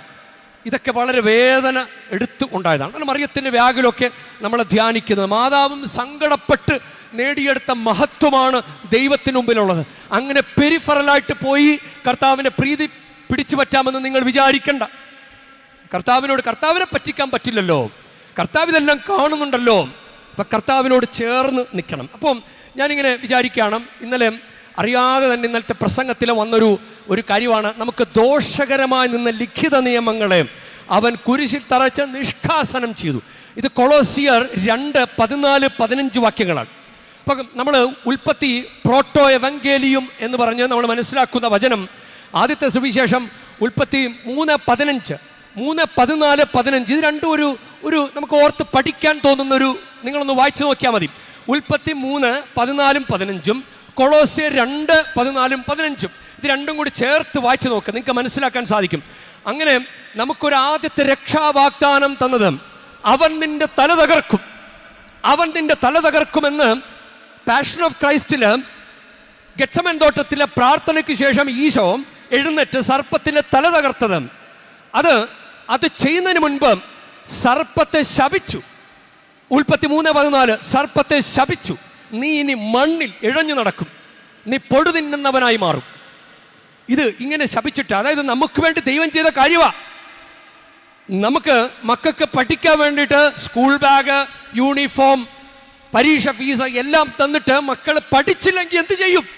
ഇതൊക്കെ വളരെ വേദന എടുത്ത് ഉണ്ടായതാണ്. കാരണം മറിയത്തിൻ്റെ വ്യാകുലമൊക്കെ നമ്മൾ ധ്യാനിക്കുന്നത്, മാതാവും സങ്കടപ്പെട്ട് നേടിയെടുത്ത മഹത്വമാണ് ദൈവത്തിന് മുമ്പിലുള്ളത്. അങ്ങനെ പെരിഫറലായിട്ട് പോയി കർത്താവിനെ പ്രീതി പിടിച്ചു പറ്റാമെന്ന് നിങ്ങൾ വിചാരിക്കണ്ട. കർത്താവിനെ പറ്റിക്കാൻ പറ്റില്ലല്ലോ, കർത്താവ് ഇതെല്ലാം കാണുന്നുണ്ടല്ലോ. അപ്പം കർത്താവിനോട് ചേർന്ന് നിൽക്കണം. അപ്പം ഞാനിങ്ങനെ വിചാരിക്കുകയാണ്, ഇന്നലെ അറിയാതെ തന്നെ ഇന്നലത്തെ പ്രസംഗത്തിൽ വന്നൊരു കാര്യമാണ്, നമുക്ക് ദോഷകരമായി നിന്ന ലിഖിത നിയമങ്ങളെ അവൻ കുരിശിൽ തറച്ച് നിഷ്കാസനം ചെയ്തു. ഇത് കൊളോസിയർ 2:14-15 വാക്യങ്ങളാണ്. അപ്പം നമ്മൾ ഉൽപ്പത്തി പ്രോട്ടോ എവങ്കേലിയും എന്ന് പറഞ്ഞ് നമ്മൾ മനസ്സിലാക്കുന്ന വചനം, ആദ്യത്തെ സുവിശേഷം ഉൽപ്പത്തി 3:14-15 ഇത് രണ്ടും ഒരു നമുക്ക് ഓർത്ത് പഠിക്കാൻ തോന്നുന്നൊരു, നിങ്ങളൊന്ന് വായിച്ചു നോക്കിയാൽ മതി. ഉൽപ്പത്തി 3:14-15 കൊളോസ്യർ 2:14-15 ഇത് രണ്ടും കൂടി ചേർത്ത് വായിച്ചു നോക്കുക, നിങ്ങൾക്ക് മനസ്സിലാക്കാൻ സാധിക്കും. അങ്ങനെ നമുക്കൊരു ആദ്യത്തെ രക്ഷാവാഗ്ദാനം തന്നത്, അവൻ നിന്റെ തല തകർക്കുമെന്ന് പാഷൻ ഓഫ് ക്രൈസ്റ്റില് ഗെത്സമൻ തോട്ടത്തിലെ പ്രാർത്ഥനയ്ക്ക് ശേഷം ഈശോ എഴുന്നേറ്റ് സർപ്പത്തിൻ്റെ തല തകർത്തത്. അത് ചെയ്യുന്നതിന് മുൻപ് സർപ്പത്തെ ശപിച്ചു. ഉൽപ്പത്തി 3:14 സർപ്പത്തെ ശപിച്ചു, നീ ഇനി മണ്ണിൽ ഇഴഞ്ഞു നടക്കും, നീ പൊടു തിന്നുന്നവനായി മാറും. ഇത് ഇങ്ങനെ ശപിച്ചിട്ട്, അതായത് നമുക്ക് വേണ്ടി ദൈവം ചെയ്ത കാര്യമാണ്. നമുക്ക് മക്കൾക്ക് പഠിക്കാൻ വേണ്ടിയിട്ട് സ്കൂൾ ബാഗ്, യൂണിഫോം, പരീക്ഷ ഫീസ് എല്ലാം തന്നിട്ട് മക്കൾ പഠിച്ചില്ലെങ്കിൽ എന്ത് ചെയ്യും?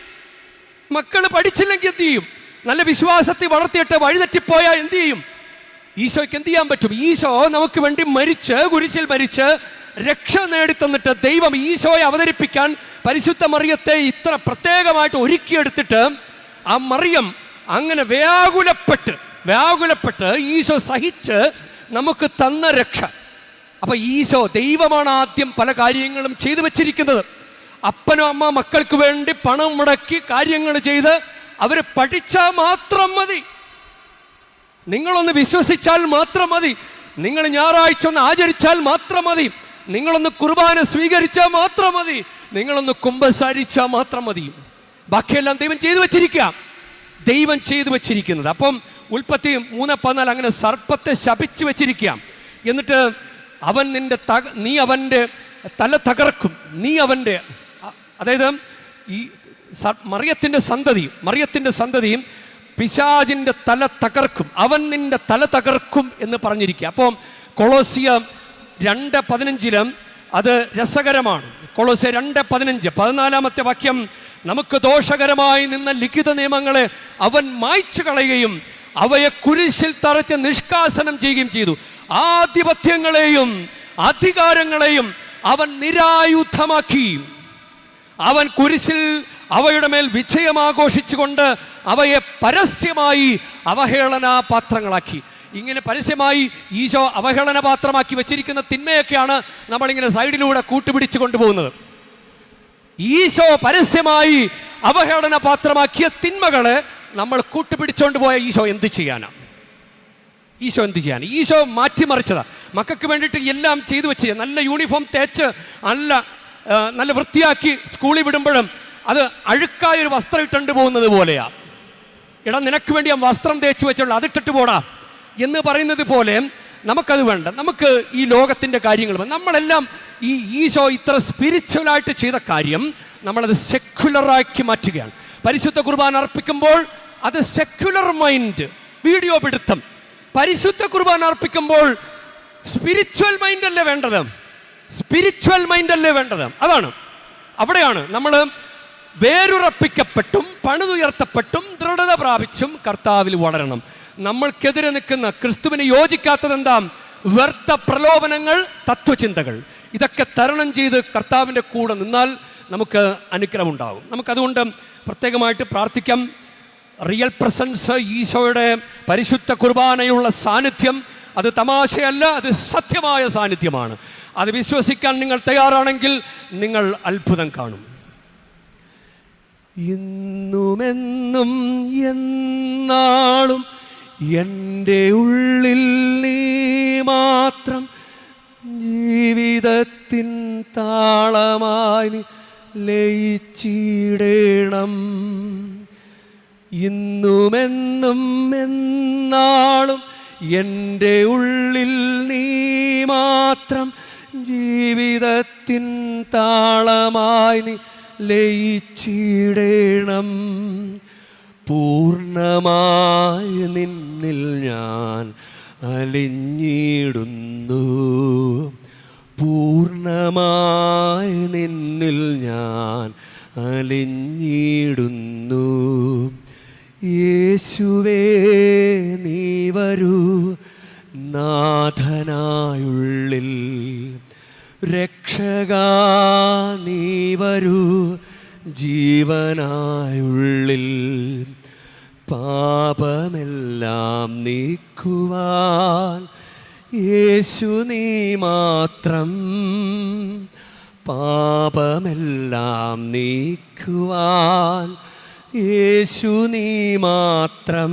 നല്ല വിശ്വാസത്തിൽ വളർത്തിയിട്ട് വഴിതെറ്റിപ്പോയാൽ എന്ത് ചെയ്യും? ഈശോയ്ക്ക് എന്ത് ചെയ്യാൻ പറ്റും? ഈശോ നമുക്ക് വേണ്ടി കുരിശിൽ മരിച്ച് രക്ഷ നേടിത്തന്നിട്ട് ദൈവം ഈശോയെ അവതരിപ്പിക്കാൻ പരിശുദ്ധ മറിയത്തെ ഇത്ര പ്രത്യേകമായിട്ട് ഒരുക്കിയെടുത്തിട്ട് ആ മറിയം അങ്ങനെ വ്യാകുലപ്പെട്ട് ഈശോ സഹിച്ച് നമുക്ക് തന്ന രക്ഷ. അപ്പൊ ഈശോ ദൈവമാണ് ആദ്യം പല കാര്യങ്ങളും ചെയ്തു വെച്ചിരിക്കുന്നത്. അപ്പനും അമ്മ മക്കൾക്ക് വേണ്ടി പണം മുടക്കി കാര്യങ്ങൾ ചെയ്ത് അവർ പഠിച്ചാൽ മാത്രം മതി, നിങ്ങളൊന്ന് വിശ്വസിച്ചാൽ മാത്രം മതി, നിങ്ങൾ ഞായറാഴ്ച ഒന്ന് ആചരിച്ചാൽ മാത്രം മതി, നിങ്ങളൊന്ന് കുർബാന സ്വീകരിച്ചാൽ മാത്രം മതി, നിങ്ങളൊന്ന് കുമ്പസാരിച്ചാൽ മാത്രം മതി. ബാക്കിയെല്ലാം ദൈവം ചെയ്തു വെച്ചിരിക്കുക. ദൈവം ചെയ്തു വെച്ചിരിക്കുന്നത്. അപ്പം ഉൽപ്പത്തി 3:14 അങ്ങനെ സർപ്പത്തെ ശപിച്ചു വെച്ചിരിക്കുക. എന്നിട്ട് അവൻ നീ അവൻ്റെ തല തകർക്കും. നീ അവൻ്റെ, അതായത് ഈ മറിയത്തിൻ്റെ സന്തതിയും പിശാചിൻ്റെ തല തകർക്കും. അവൻ നിന്റെ തല തകർക്കും എന്ന് പറഞ്ഞിരിക്കുക. അപ്പം കൊളോസിയ 2:15 അത് രസകരമാണ്. കൊളോസിയ 2:15 14 വാക്യം, നമുക്ക് ദോഷകരമായി നിന്ന ലിഖിത നിയമങ്ങളെ അവൻ മായ്ച്ചു കളയുകയും അവയെ കുരിശിൽ തറച്ച് നിഷ്കാസനം ചെയ്യുകയും ചെയ്തു. ആധിപത്യങ്ങളെയും അധികാരങ്ങളെയും അവൻ നിരായുധമാക്കി. അവൻ കുരിശിൽ അവയുടെ മേൽ വിജയമാഘോഷിച്ചുകൊണ്ട് അവയെ പരസ്യമായി അവഹേളനാപാത്രങ്ങളാക്കി. ഇങ്ങനെ പരസ്യമായി ഈശോ അവഹേളനപാത്രമാക്കി വെച്ചിരിക്കുന്ന തിന്മയൊക്കെയാണ് നമ്മളിങ്ങനെ സൈഡിലൂടെ കൂട്ടുപിടിച്ച് കൊണ്ടുപോകുന്നത്. ഈശോ പരസ്യമായി അവഹേളനപാത്രമാക്കിയ തിന്മകളെ നമ്മൾ കൂട്ടുപിടിച്ചോണ്ട് പോയ ഈശോ എന്ത് ചെയ്യാനാണ്? ഈശോ മാറ്റിമറിച്ചതാ. മക്കൾക്ക് വേണ്ടിയിട്ട് എല്ലാം ചെയ്തു വെച്ച് നല്ല യൂണിഫോം തേച്ച് നല്ല വൃത്തിയാക്കി സ്കൂളിൽ വിടുമ്പോഴും അത് അഴുക്കായൊരു വസ്ത്രം ഇട്ടുകൊണ്ട് പോകുന്നത് പോലെയാ. എടാ, നിനക്ക് വേണ്ടി ആ വസ്ത്രം തേച്ച് വെച്ചുള്ള അതിട്ടിട്ട് പോടാ എന്ന് പറയുന്നത് പോലെ നമുക്കത് വേണ്ട. നമുക്ക് ഈ ലോകത്തിൻ്റെ കാര്യങ്ങൾ, നമ്മളെല്ലാം ഈ ഈശോ ഇത്ര സ്പിരിച്വലായിട്ട് ചെയ്ത കാര്യം നമ്മളത് സെക്യുലറാക്കി മാറ്റുകയാണ്. പരിശുദ്ധ കുർബാന അർപ്പിക്കുമ്പോൾ അത് സെക്യുലർ മൈൻഡ്, വീഡിയോ പിടുത്തം. പരിശുദ്ധ കുർബാന അർപ്പിക്കുമ്പോൾ സ്പിരിച്വൽ മൈൻഡല്ലേ വേണ്ടത്. അവിടെയാണ് നമ്മൾ വേരുറപ്പിക്കപ്പെട്ടും പണിതുയർത്തപ്പെട്ടും ദൃഢത പ്രാപിച്ചും കർത്താവിൽ വളരണം. നമ്മൾക്കെതിരെ നിൽക്കുന്ന ക്രിസ്തുവിന് യോജിക്കാത്തത് എന്താ? വ്യർത്ഥ പ്രലോഭനങ്ങൾ, തത്വചിന്തകൾ. ഇതൊക്കെ തരണം ചെയ്ത് കർത്താവിൻ്റെ കൂടെ നിന്നാൽ നമുക്ക് അനുഗ്രഹം ഉണ്ടാകും. നമുക്കതുകൊണ്ട് പ്രത്യേകമായിട്ട് പ്രാർത്ഥിക്കാം. റിയൽ പ്രസൻസ്, ഈശോയുടെ പരിശുദ്ധ കുർബാനയുള്ള സാന്നിധ്യം, അത് തമാശയല്ല, അത് സത്യമായ സാന്നിധ്യമാണ്. അത് വിശ്വസിക്കാൻ നിങ്ങൾ തയ്യാറാണെങ്കിൽ നിങ്ങൾ അത്ഭുതം കാണും. ഇന്നുമെന്നും എന്നാളും എൻ്റെ ഉള്ളിൽ നീ മാത്രം, ജീവിതത്തിൻ താളമായി നീ ലയിച്ചിടണം. ഇന്നുമെന്നും എന്നാളും എൻ്റെ ഉള്ളിൽ നീ മാത്രം, ജീവിതത്തിൻ താളമായി നീ ലയിച്ചിടണം. പൂർണ്ണമായി നിന്നിൽ ഞാൻ അലിഞ്ഞിടുന്നു, പൂർണ്ണമായി നിന്നിൽ ഞാൻ അലിഞ്ഞിടുന്നു. യേശുവേ നീ വരൂ നാഥനായുള്ളിൽ, രക്ഷകാ നീ വരൂ ജീവനായുള്ളിൽ. പാപമെല്ലാം നീക്കുവാൻ യേശു നീ മാത്രം, പാപമെല്ലാം നീക്കുവാൻ യേശു നീ മാത്രം.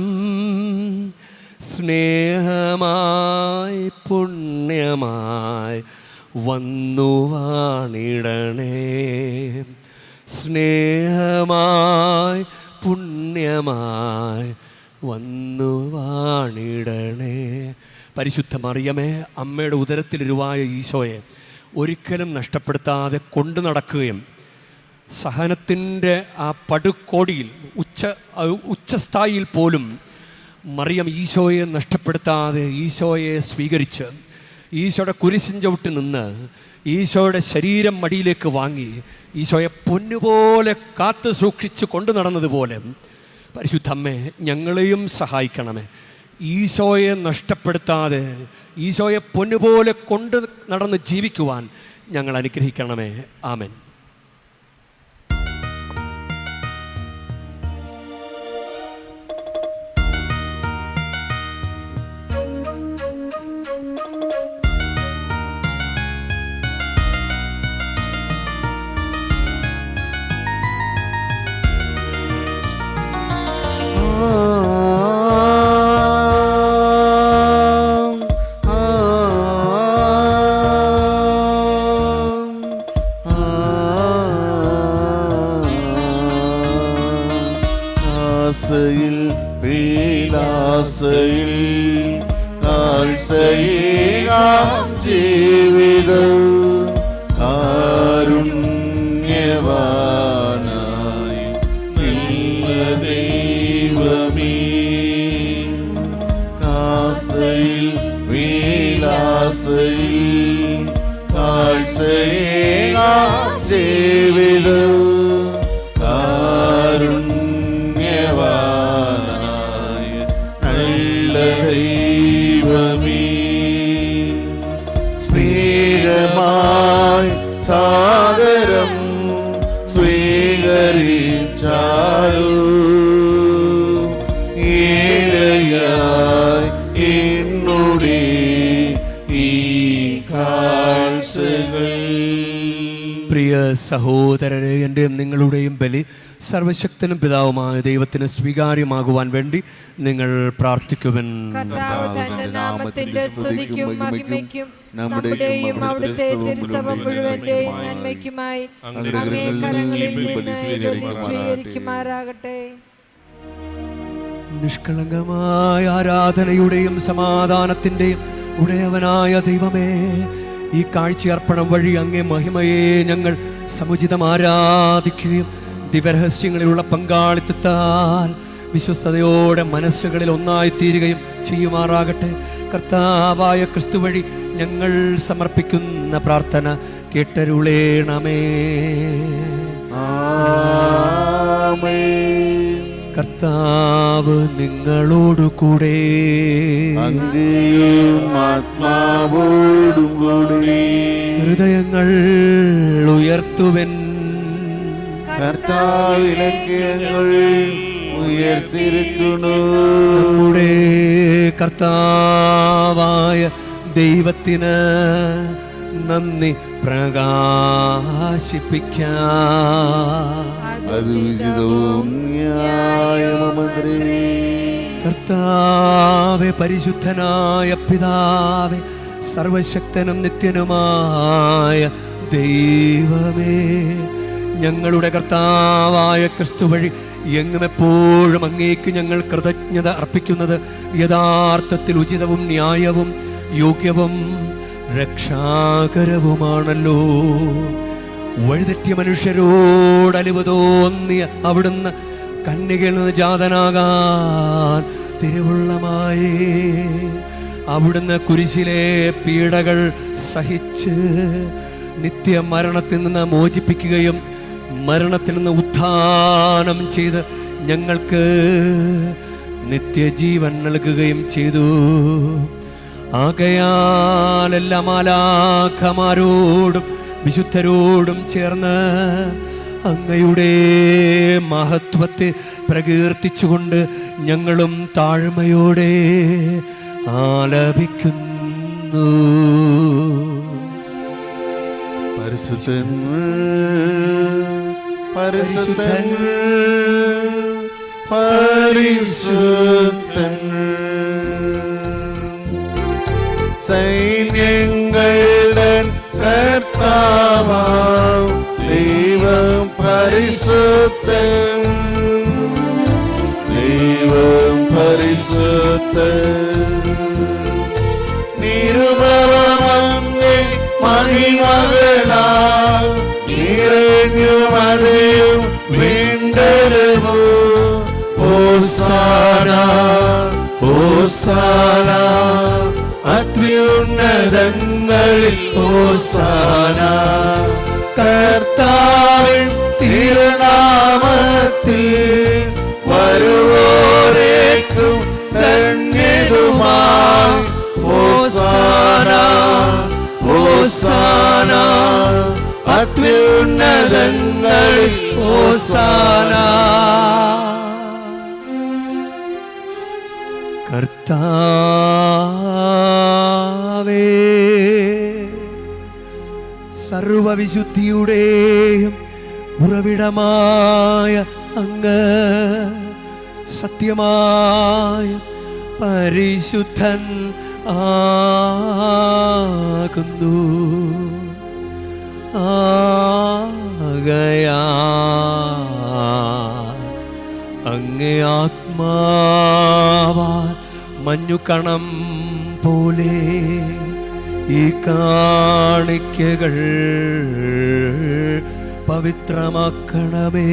സ്നേഹമായി പുണ്യമായി വന്നു വാണിടണേ, സ്നേഹമായി പുണ്യമായി വന്നു വാണിടണേ. പരിശുദ്ധ മറിയമേ, അമ്മയുടെ ഉദരത്തിലുരുവായ ഈശോയെ ഒരിക്കലും നഷ്ടപ്പെടുത്താതെ കൊണ്ടു നടക്കുകയും സഹനത്തിൻ്റെ ആ പടുകോടിയിൽ ഉച്ചസ്ഥായിയിൽ പോലും മറിയം ഈശോയെ നഷ്ടപ്പെടുത്താതെ ഈശോയെ സ്വീകരിച്ച് ഈശോയുടെ കുരിശിൻ ചവിട്ടി നിന്ന് ഈശോയുടെ ശരീരം മടിയിലേക്ക് വാങ്ങി ഈശോയെ പൊന്നുപോലെ കാത്തു സൂക്ഷിച്ച് കൊണ്ടു നടന്നതുപോലെ പരിശുദ്ധ അമ്മേ, ഞങ്ങളെയും സഹായിക്കണമേ. ഈശോയെ നഷ്ടപ്പെടുത്താതെ ഈശോയെ പൊന്നുപോലെ കൊണ്ട് നടന്ന് ജീവിക്കുവാൻ ഞങ്ങൾ അനുഗ്രഹിക്കണമേ. ആമേൻ. ആസയിൽ വീലാസയിൽ കാഴ്ചയേകാം ജീവിതം കാരുണ്യവാനായി നിന്ന ദൈവമേ കാസയിൽ വീലാസയിൽ കാഴ്ചയേകാം ജീവിതം കാരുണ്യവാനായ നല്ല ദൈവമേ സ്നേഹമായി സാഗരം സ്വീകരിച്ചാലോ ഏഴയായി എന്നുടെ ഈ കാഴ്ചകൾ. പ്രിയ സഹോദരരെ, എൻ്റെയും നിങ്ങളുടെയും ബലി സർവശക്തനും പിതാവുമായ ദൈവത്തിന് സ്വീകാര്യമാകുവാൻ വേണ്ടി നിങ്ങൾ പ്രാർത്ഥിക്കുവൻ. കർത്താവ് തന്റെ നാമത്തിന്റെ സ്തുതിക്കും മഹിമയ്ക്കും നമ്മുടെയും അവിടുത്തെ തിരുസഭ മുഴുവന്റെയും നന്മയ്ക്കുമായി അങ്ങേ കരങ്ങളിൽ നിന്ന് ഈ ബലി സ്വീകരിക്കുമാറാകട്ടെ. നിഷ്കളങ്കമായ ആരാധനയുടെയും സമാധാനത്തിൻ്റെയും ഉടയവനായ ദൈവമേ, ഈ കാഴ്ചയർപ്പണം വഴി അങ്ങേ മഹിമയെ ഞങ്ങൾ സമുചിതം ആരാധിക്കുകയും ദിവരഹസ്യങ്ങളിലുള്ള പങ്കാളിത്തത്താൽ വിശ്വസ്തയോടെ മനസ്സുകളിൽ ഒന്നായിത്തീരുകയും ചെയ്യുമാറാകട്ടെ. കർത്താവായ ക്രിസ്തു വഴി ഞങ്ങൾ സമർപ്പിക്കുന്ന പ്രാർത്ഥന കേട്ടരുളേണമേ. കർത്താവ് നിങ്ങളോടു കൂടെ, ആത്മാവോടും കൂടെ ഹൃദയങ്ങൾ ഉയർത്തുവൻ. കർത്താവിലേക്ക് ഞങ്ങൾ ഉയർത്തിരിക്കുന്നു. നമ്മുടെ കർത്താവായ ദൈവത്തിന് നന്ദി പ്രകാശിപ്പിക്കാം. അത് ഉചിതവും ന്യായമന്ത്രി. കർത്താവേ, പരിശുദ്ധനായ പിതാവേ, സർവശക്തനും നിത്യനുമായ ദൈവമേ, ഞങ്ങളുടെ കർത്താവായ ക്രിസ്തു വഴി എങ്ങും എപ്പോഴും അങ്ങേക്ക് ഞങ്ങൾ കൃതജ്ഞത അർപ്പിക്കുന്നത് യഥാർത്ഥത്തിൽ ഉചിതവും ന്യായവും യോഗ്യവും രക്ഷാകരവുമാണല്ലോ. വഴിതെറ്റിയ മനുഷ്യരോട് അലിവ് തോന്നിയ അവിടുന്ന് കന്യകയിൽ നിന്ന് ജാതനാകാൻ തിരുവുള്ളമായി അവിടുന്ന് കുരിശിലെ പീഡകൾ സഹിച്ച് നിത്യമരണത്തിൽ നിന്ന് മോചിപ്പിക്കുകയും മരണത്തിൽ നിന്ന് ഉത്ഥാനം ചെയ്ത് ഞങ്ങൾക്ക് നിത്യജീവൻ നൽകുകയും ചെയ്തു. ആകയാൽ എല്ലാ മാലാഖമാരോടും വിശുദ്ധരോടും ചേർന്ന് അങ്ങയുടെ മഹത്വത്തെ പ്രകീർത്തിച്ചുകൊണ്ട് ഞങ്ങളും താഴ്മയോടെ ആലപിക്കുന്നു. പരിശുദ്ധൻ പരിശുദ്ധൻ പരിശുദ്ധൻ സൈന്യങ്ങളുടെ കർത്താവാം ദൈവം പരിശുദ്ധൻ. ദൈവം പരിശുദ്ധൻ. നിരുപമങ്ങേ മഹിമകളാൽ നിറഞ്ഞു മഴയും വീണ്ടരുമോ. ഹോസാന ഹോസാന അത്യുന്നതങ്ങളിൽ ഹോസാന. കർത്താവിൻ തിരുനാമത്തിൽ വരുവോരേക്കും ധന്യരുമായി. ഹോസാന ഹോസാന അത്യുന്നതങ്ങളിൽ ഹോസാന. കർത്താവേ, സർവവിശുദ്ധിയുടെയും ഉറവിടമായ അങ്ങ് സത്യമായ പരിശുദ്ധൻ ആകുന്നു. ആകയാൽ അങ്ങേ ആത്മാവാൽ മഞ്ഞുകണം പോലെ ഈ കാണിക്കകൾ പവിത്രമാക്കണമേ.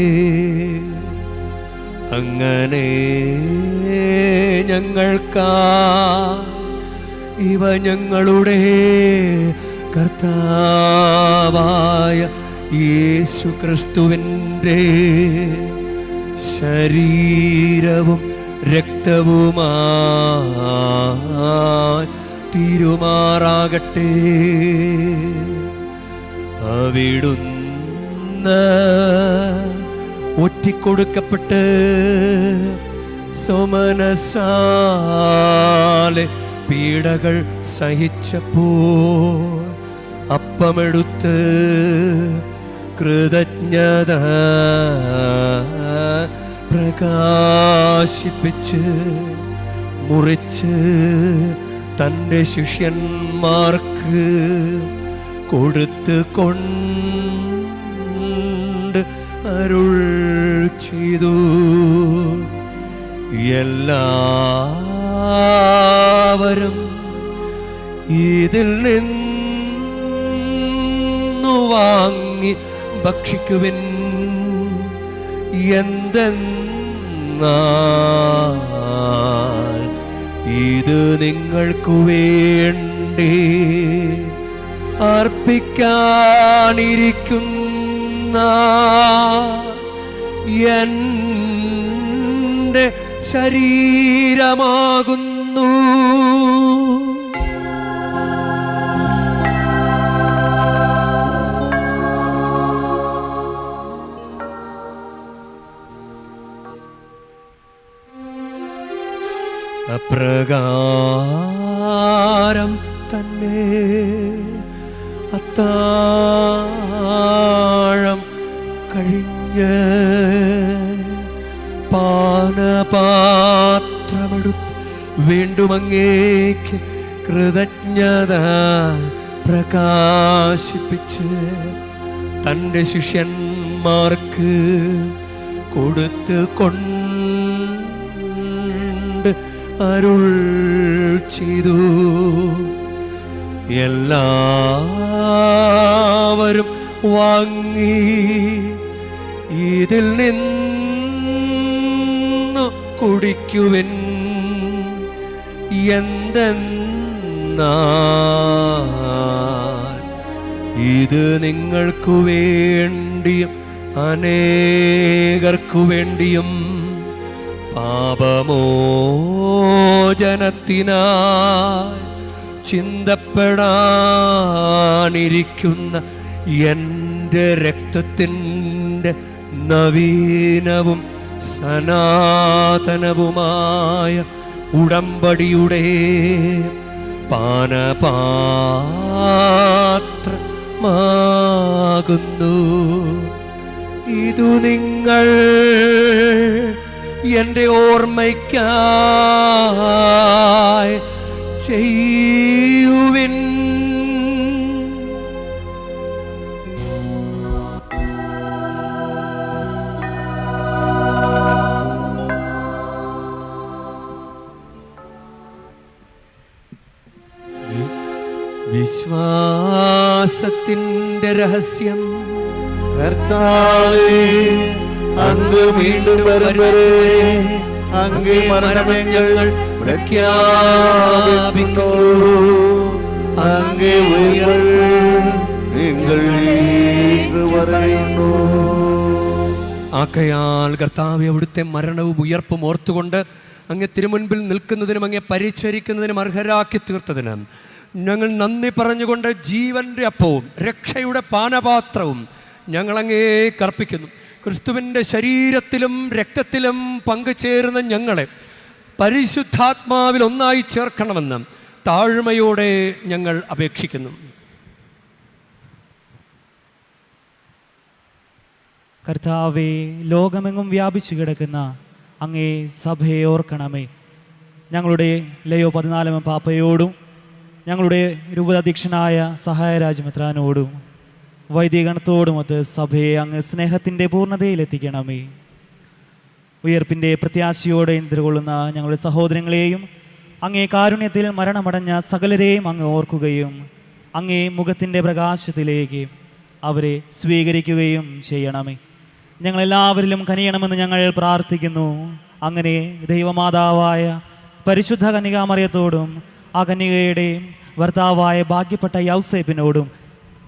അങ്ങനെ ഞങ്ങൾക്കാ ഇവ ഞങ്ങളുടെ കർത്താവായ യേശു ക്രിസ്തുവിൻ്റെ ശരീരവും രക്തവുമായി തീരുമാറാകട്ടെ. അവിടുന്ന് ഒറ്റിക്കൊടുക്കപ്പെട്ട് സോമനസാലെ പീഡകൾ സഹിച്ചപ്പോൾ അപ്പമെടുത്ത് കൃതജ്ഞത പ്രകാശിപ്പിച്ച് മുറിച്ച് തൻ്റെ ശിഷ്യന്മാർക്ക് കൊടുത്ത് കൊണ്ട് അരുൾ ചെയ്തു. എല്ലാവരും ഇതിൽ നിന്നു വാങ്ങി ഭക്ഷിക്കുവിൻ. എന്തെന്നാൽ ഇത് നിങ്ങൾക്കു വേണ്ടി അർപ്പിക്കാനിരിക്കുന്ന എൻ്റെ ശരീരമാകുന്നു. അപ്രകാരം തന്നെ അത്താഴം കഴിഞ്ഞ് പാനപാത്രമെടുത്ത് വീണ്ടും അങ്ങേക്ക് കൃതജ്ഞത പ്രകാശിപ്പിച്ച് തൻ്റെ ശിഷ്യന്മാർക്ക് കൊടുത്ത് കൊണ്ട് അരുൾ ചെയ്തു. എല്ലാവരും വാങ്ങി ഇതിൽ നിന്ന് കുടിക്കുവിൻ. എന്തെന്നാൽ ഇത് നിങ്ങൾക്കു വേണ്ടിയും അനേകർക്കു വേണ്ടിയും പാപമോചനത്തിനായി ചിന്തപ്പെടാനിരിക്കുന്ന എൻ്റെ രക്തത്തിൻ്റെ നവീനവും സനാതനവുമായ ഉടമ്പടിയുടെ പാനപാത്രമാകുന്നു. ഇതു നിങ്ങൾ എൻ്റെ ഓർമ്മയ്ക്കായി ചെയ്യുവിൻ. വിശ്വാസത്തിൻ്റെ രഹസ്യം. കർത്താവേ, അങ്ങ് വീണ്ടും വരും വരെ അങ്ങേ മരണമേ ഞങ്ങൾ പ്രഖ്യാപിക്കുന്നു. അങ്ങേ ഉയർപ്പ് ഞങ്ങൾ പറയുന്നു. ആകയാൽ കർത്താവേ, അവിടുത്തെ മരണവും ഉയർപ്പും ഓർത്തുകൊണ്ട് അങ്ങ് തിരുമുൻപിൽ നിൽക്കുന്നതിനും അങ്ങേ പരിചരിക്കുന്നതിനും അർഹരാക്കി തീർത്തതിന് ഞങ്ങൾ നന്ദി പറഞ്ഞുകൊണ്ട് ജീവൻ്റെ അപ്പവും രക്ഷയുടെ പാനപാത്രവും ഞങ്ങളങ്ങേക്ക് അർപ്പിക്കുന്നു. ക്രിസ്തുവിൻ്റെ ശരീരത്തിലും രക്തത്തിലും പങ്കുചേരുന്ന ഞങ്ങളെ പരിശുദ്ധാത്മാവിൽ ഒന്നായി ചേർക്കണമെന്ന് താഴ്മയോടെ ഞങ്ങൾ അപേക്ഷിക്കുന്നു. കർത്താവേ, ലോകമെങ്ങും വ്യാപിച്ചു കിടക്കുന്ന അങ്ങേ സഭയെ ഓർക്കണമേ. ഞങ്ങളുടെ ലയോ 14 പാപ്പയോടും ഞങ്ങളുടെ രൂപതാധ്യക്ഷനായ സഹായരാജമെത്രാനോടും വൈദികഗണത്തോടുമൊത്ത് സഭയെ അങ്ങ് സ്നേഹത്തിൻ്റെ പൂർണ്ണതയിലെത്തിക്കണമേ. ഉയർപ്പിൻ്റെ പ്രത്യാശയോടെ എതിർകൊള്ളുന്ന ഞങ്ങളുടെ സഹോദരങ്ങളെയും അങ്ങേ കാരുണ്യത്തിൽ മരണമടഞ്ഞ സകലരെയും അങ്ങ് ഓർക്കുകയും അങ്ങേ മുഖത്തിൻ്റെ പ്രകാശത്തിലേക്ക് അവരെ സ്വീകരിക്കുകയും ചെയ്യണമേ. ഞങ്ങളെല്ലാവരിലും കനിയണമെന്ന് ഞങ്ങൾ പ്രാർത്ഥിക്കുന്നു. അങ്ങനെ ദൈവമാതാവായ പരിശുദ്ധ കന്യകാമറിയത്തോടും ആ കന്യകയുടെ ഭർത്താവായ ഭാഗ്യപ്പെട്ട യൗസേപ്പിനോടും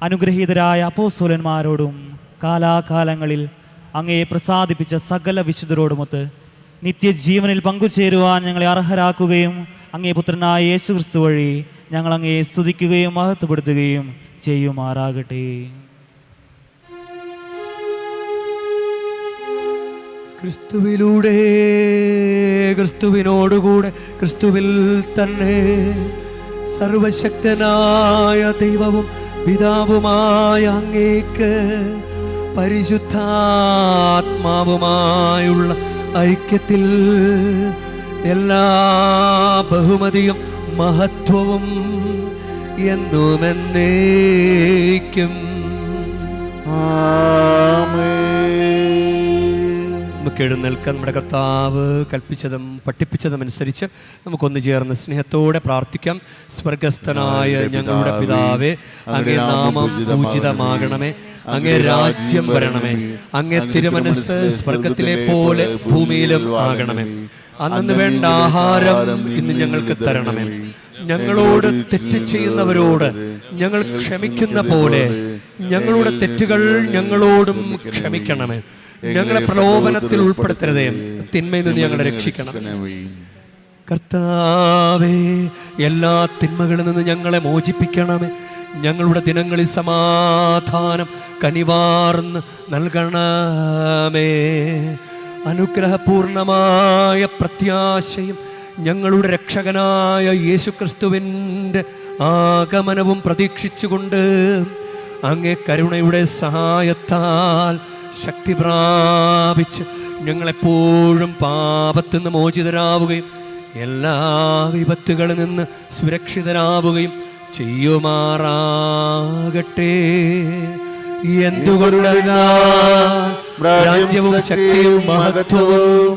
അനുഗ്രഹീതരായ അപ്പോസ്തലന്മാരോടും കാലാകാലങ്ങളിൽ അങ്ങയെ പ്രസാദിപ്പിച്ച സകല വിശുദ്ധരോടുമൊത്ത് നിത്യജീവനിൽ പങ്കുചേരുവാൻ ഞങ്ങളെ അർഹരാക്കുകയും അങ്ങേ പുത്രനായ യേശുക്രിസ്തു വഴി ഞങ്ങൾ അങ്ങയെ സ്തുതിക്കുകയും മഹത്വപ്പെടുത്തുകയും ചെയ്യുമാറാകട്ടെ. ക്രിസ്തുവിലൂടെ, ക്രിസ്തുവിനോടുകൂടെ, ക്രിസ്തുവിൽ തന്നെ സർവശക്തനായ ദൈവവും പിതാവുമായ അങ്ങേക്ക് പരിശുദ്ധാത്മാവുമായുള്ള ഐക്യത്തിൽ എല്ലാ ബഹുമതിയും മഹത്വവും എന്നുമെന്നേക്കും നമുക്ക് എഴുന്നേൽക്കാൻ നമ്മുടെ കർത്താവ് കൽപ്പിച്ചതും പഠിപ്പിച്ചതും അനുസരിച്ച് നമുക്കൊന്ന് ചേർന്ന് സ്നേഹത്തോടെ പ്രാർത്ഥിക്കാം. സ്വർഗസ്ഥനായ ഞങ്ങളുടെ പിതാവേ, അങ്ങേ നാമം പൂജിതമാകണമേ, അങ്ങേ രാജ്യം വരണമേ, അങ്ങേ തിരുമനസ്സ് സ്വർഗത്തിലെ പോലെ ഭൂമിയിലും ആകണമേ. അന്നു വേണ്ട ആഹാരം ഇന്ന് ഞങ്ങൾക്ക് തരണമേ. ഞങ്ങളോട് തെറ്റ് ചെയ്യുന്നവരോട് ഞങ്ങൾ ക്ഷമിക്കുന്ന പോലെ ഞങ്ങളുടെ തെറ്റുകൾ ഞങ്ങളോടും ക്ഷമിക്കണമേ. ഞങ്ങളെ പ്രലോഭനത്തിൽ ഉൾപ്പെടുത്തരുതേ, തിന്മയിൽ നിന്ന് ഞങ്ങളെ രക്ഷിക്കണം. കർത്താവേ, എല്ലാ തിന്മകളിൽ നിന്ന് ഞങ്ങളെ മോചിപ്പിക്കണമേ. ഞങ്ങളുടെ ദിനങ്ങളിൽ സമാധാനം കനിവാർന്ന് നൽകണമേ. അനുഗ്രഹപൂർണമായ പ്രത്യാശയും ഞങ്ങളുടെ രക്ഷകനായ യേശുക്രിസ്തുവിൻ്റെ ആഗമനവും പ്രതീക്ഷിച്ചുകൊണ്ട് അങ്ങേ കരുണയുടെ സഹായത്താൽ ശക്തി പ്രാപിച്ച് ഞങ്ങളെപ്പോഴും പാപത്തിൽ നിന്ന് മോചിതരാവുകയും എല്ലാ വിപത്തുകളിൽ നിന്ന് സുരക്ഷിതരാവുകയും ചെയ്യുമാറാകട്ടെ. എന്തുകൊണ്ടെന്നാൽ രാജ്യവും ശക്തിയും മഹത്വവും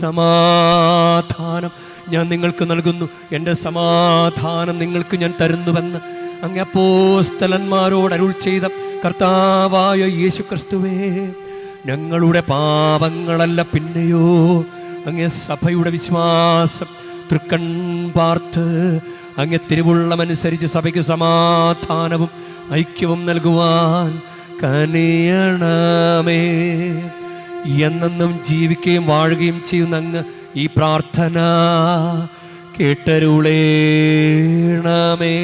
സമാധാനം ഞാൻ നിങ്ങൾക്ക് നൽകുന്നു, എൻ്റെ സമാധാനം നിങ്ങൾക്ക് ഞാൻ തരുന്നുവെന്ന് അങ്ങ് അപ്പോസ്തലന്മാരോട് അരുൾ ചെയ്ത കർത്താവായ യേശുക്രിസ്തുവേ, ഞങ്ങളുടെ പാപങ്ങളല്ല പിന്നെയോ അങ്ങേ സഭയുടെ വിശ്വാസം തൃക്കൺ പാർത്ത് അങ്ങേ തിരുവുള്ളമനുസരിച്ച് സഭയ്ക്ക് സമാധാനവും ഐക്യവും നൽകുവാൻ കനിയണമേ. എന്നെന്നും ജീവിക്കുകയും വാഴുകയും ചെയ്യുന്ന അങ്ങ് ഈ പ്രാർത്ഥന കേട്ടരുളേണമേ.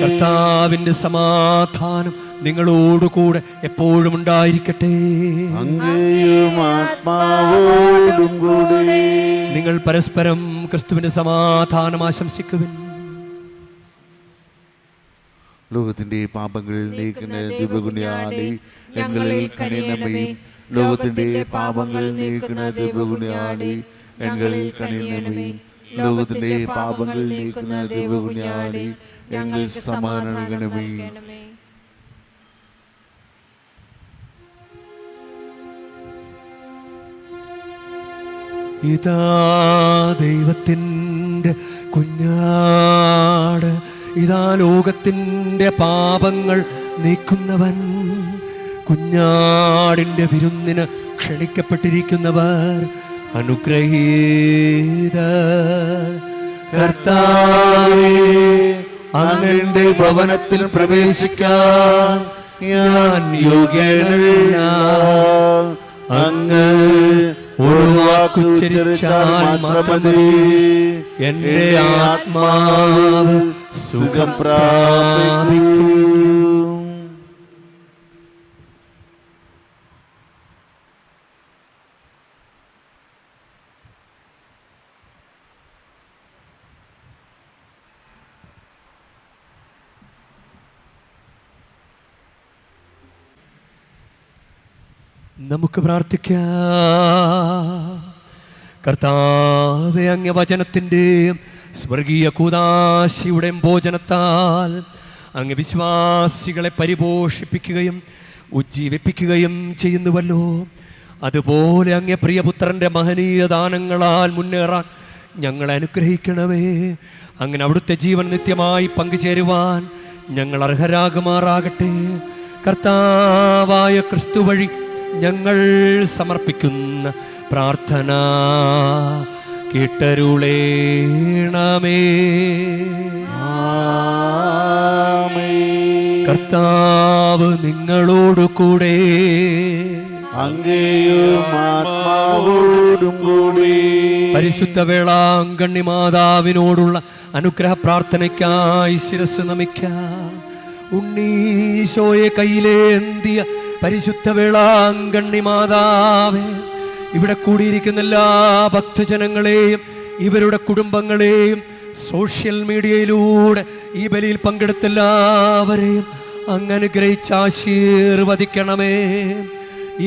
കർത്താവിന്റെ സമാധാനം നിങ്ങളോടുകൂടെ എപ്പോഴും ഉണ്ടായിരിക്കട്ടെ. നിങ്ങൾ പരസ്പരം ക്രിസ്തുവിന്റെ സമാധാനം ആശംസിക്കുവിൻ. ലോകത്തിന്റെ പാപങ്ങൾ നീക്കുന്ന ദിവ്യഗുണിയാണി ഞങ്ങളിൽ കനിയണമേ. ലോകത്തിന്റെ പാപങ്ങൾ നീക്കുന്ന ദിവ്യഗുണിയാണി ഞങ്ങളിൽ കനിയണമേ. ലോകത്തിന്റെ പാപങ്ങൾ നീക്കുന്ന ദിവ്യഗുണിയാണി ഞങ്ങൾ സമാധാനമേ. ഇതാ ദൈവത്തിൻ്റെ കുഞ്ഞാട്, ഇതാ ലോകത്തിൻ്റെ പാപങ്ങൾ നീക്കുന്നവൻ. കുഞ്ഞാടിൻ്റെ വിരുന്നിന് ക്ഷണിക്കപ്പെട്ടിരിക്കുന്നവർ അനുഗ്രഹീത. കർത്താവേ, അങ്ങയുടെ ഭവനത്തിൽ പ്രവേശിക്കാൻ ഞാൻ യോഗ്യനല്ല. അങ്ങ് ഉച്ചരിച്ചാൽ മാത്രമേ എൻ്റെ ആത്മാവ് സുഖം പ്രാപിക്കൂ. നമുക്ക് പ്രാർത്ഥിക്കാം. കർത്താവേ, അങ്ങ് വചനത്തിൻ്റെയും സ്വർഗീയ കൂദാശിയുടെയും ഭോജനത്താൽ അങ്ങ് വിശ്വാസികളെ പരിപോഷിപ്പിക്കുകയും ഉജ്ജീവിപ്പിക്കുകയും ചെയ്യുന്നുവല്ലോ. അതുപോലെ അങ്ങേ പ്രിയപുത്രൻ്റെ മഹനീയ ദാനങ്ങളാൽ മുന്നേറാൻ ഞങ്ങളെ അനുഗ്രഹിക്കണമേ. അങ്ങനെ അവിടുത്തെ ജീവൻ നിത്യമായി പങ്കുചേരുവാൻ ഞങ്ങൾ അർഹരാകുമാറാകട്ടെ. കർത്താവായ ക്രിസ്തു വഴി ഞങ്ങൾ സമർപ്പിക്കുന്ന പ്രാർത്ഥന കേട്ടരുളേണമേ. കർത്താവ് നിങ്ങളോടു കൂടെ, പരിശുദ്ധ വേളാങ്കണ്ണി മാതാവിനോടുള്ള അനുഗ്രഹ പ്രാർത്ഥനയ്ക്കായി ശിരസ് നമിക്കാം. ഉണ്ണീശോയെ കയ്യിലേന്തിയ പരിശുദ്ധ വേളാങ്കണ്ണി മാതാവേ, ഇവിടെ കൂടിയിരിക്കുന്ന എല്ലാ ഭക്തജനങ്ങളെയും ഇവരുടെ കുടുംബങ്ങളെയും സോഷ്യൽ മീഡിയയിലൂടെ ഈ ബലിയിൽ പങ്കെടുത്ത എല്ലാവരെയും അങ്ങ് അനുഗ്രഹിച്ച് ആശീർവദിക്കണമേ.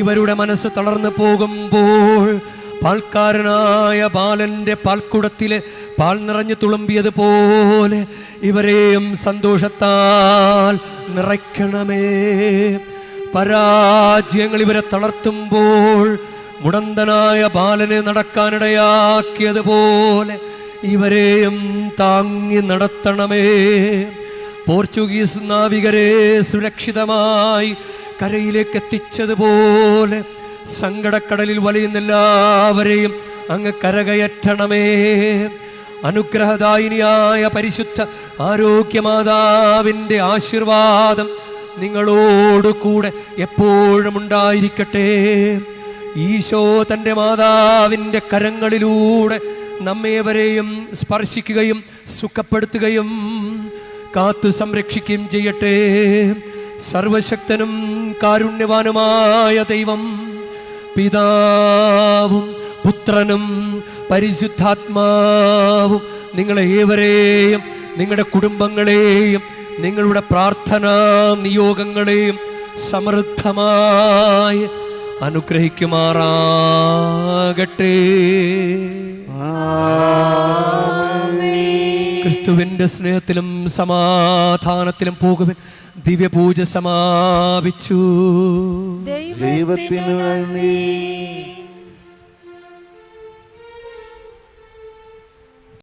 ഇവരുടെ മനസ്സ് തളർന്നു പോകുമ്പോൾ പാൽക്കാരനായ ബാലന്റെ പാൽക്കുടത്തിലെ പാൽ നിറഞ്ഞു തുളുമ്പിയതുപോലെ ഇവരെയും സന്തോഷത്താൽ നിറയ്ക്കണമേ. പരാജയങ്ങൾ ഇവരെ തളർത്തുമ്പോൾ മുടന്തനായ ബാലനെ നടക്കാനിടയാക്കിയതുപോലെ ഇവരെയും താങ്ങി നടത്തണമേ. പോർച്ചുഗീസ് നാവികരെ സുരക്ഷിതമായി കരയിലേക്ക് എത്തിച്ചതുപോലെ സങ്കടക്കടലിൽ വലയുന്ന എല്ലാവരെയും അങ്ങ് കരകയറ്റണമേ. അനുഗ്രഹദായിനിയായ പരിശുദ്ധ ആരോഗ്യമാതാവിൻ്റെ ആശീർവാദം നിങ്ങളോട് കൂടെ എപ്പോഴും ഉണ്ടായിരിക്കട്ടെ. ഈശോ തൻ്റെ മാതാവിൻ്റെ കരങ്ങളിലൂടെ നമ്മേവരെയും സ്പർശിക്കുകയും സുഖപ്പെടുത്തുകയും കാത്തു സംരക്ഷിക്കുകയും ചെയ്യട്ടെ. സർവശക്തനും കാരുണ്യവാനുമായ ദൈവം പിതാവും പുത്രനും പരിശുദ്ധാത്മാവും നിങ്ങളെ ഏവരെയും നിങ്ങളുടെ കുടുംബങ്ങളെയും നിങ്ങളുടെ പ്രാർത്ഥനാ നിയോഗങ്ങളെയും സമൃദ്ധമായി അനുഗ്രഹിക്കുമാറാകട്ടെ. ക്രിസ്തുവിന്റെ സ്നേഹത്തിലും സമാധാനത്തിലും പോകുവിൻ. ദിവ്യപൂജ സമാപിച്ചു. ദൈവത്തിന് നന്ദി.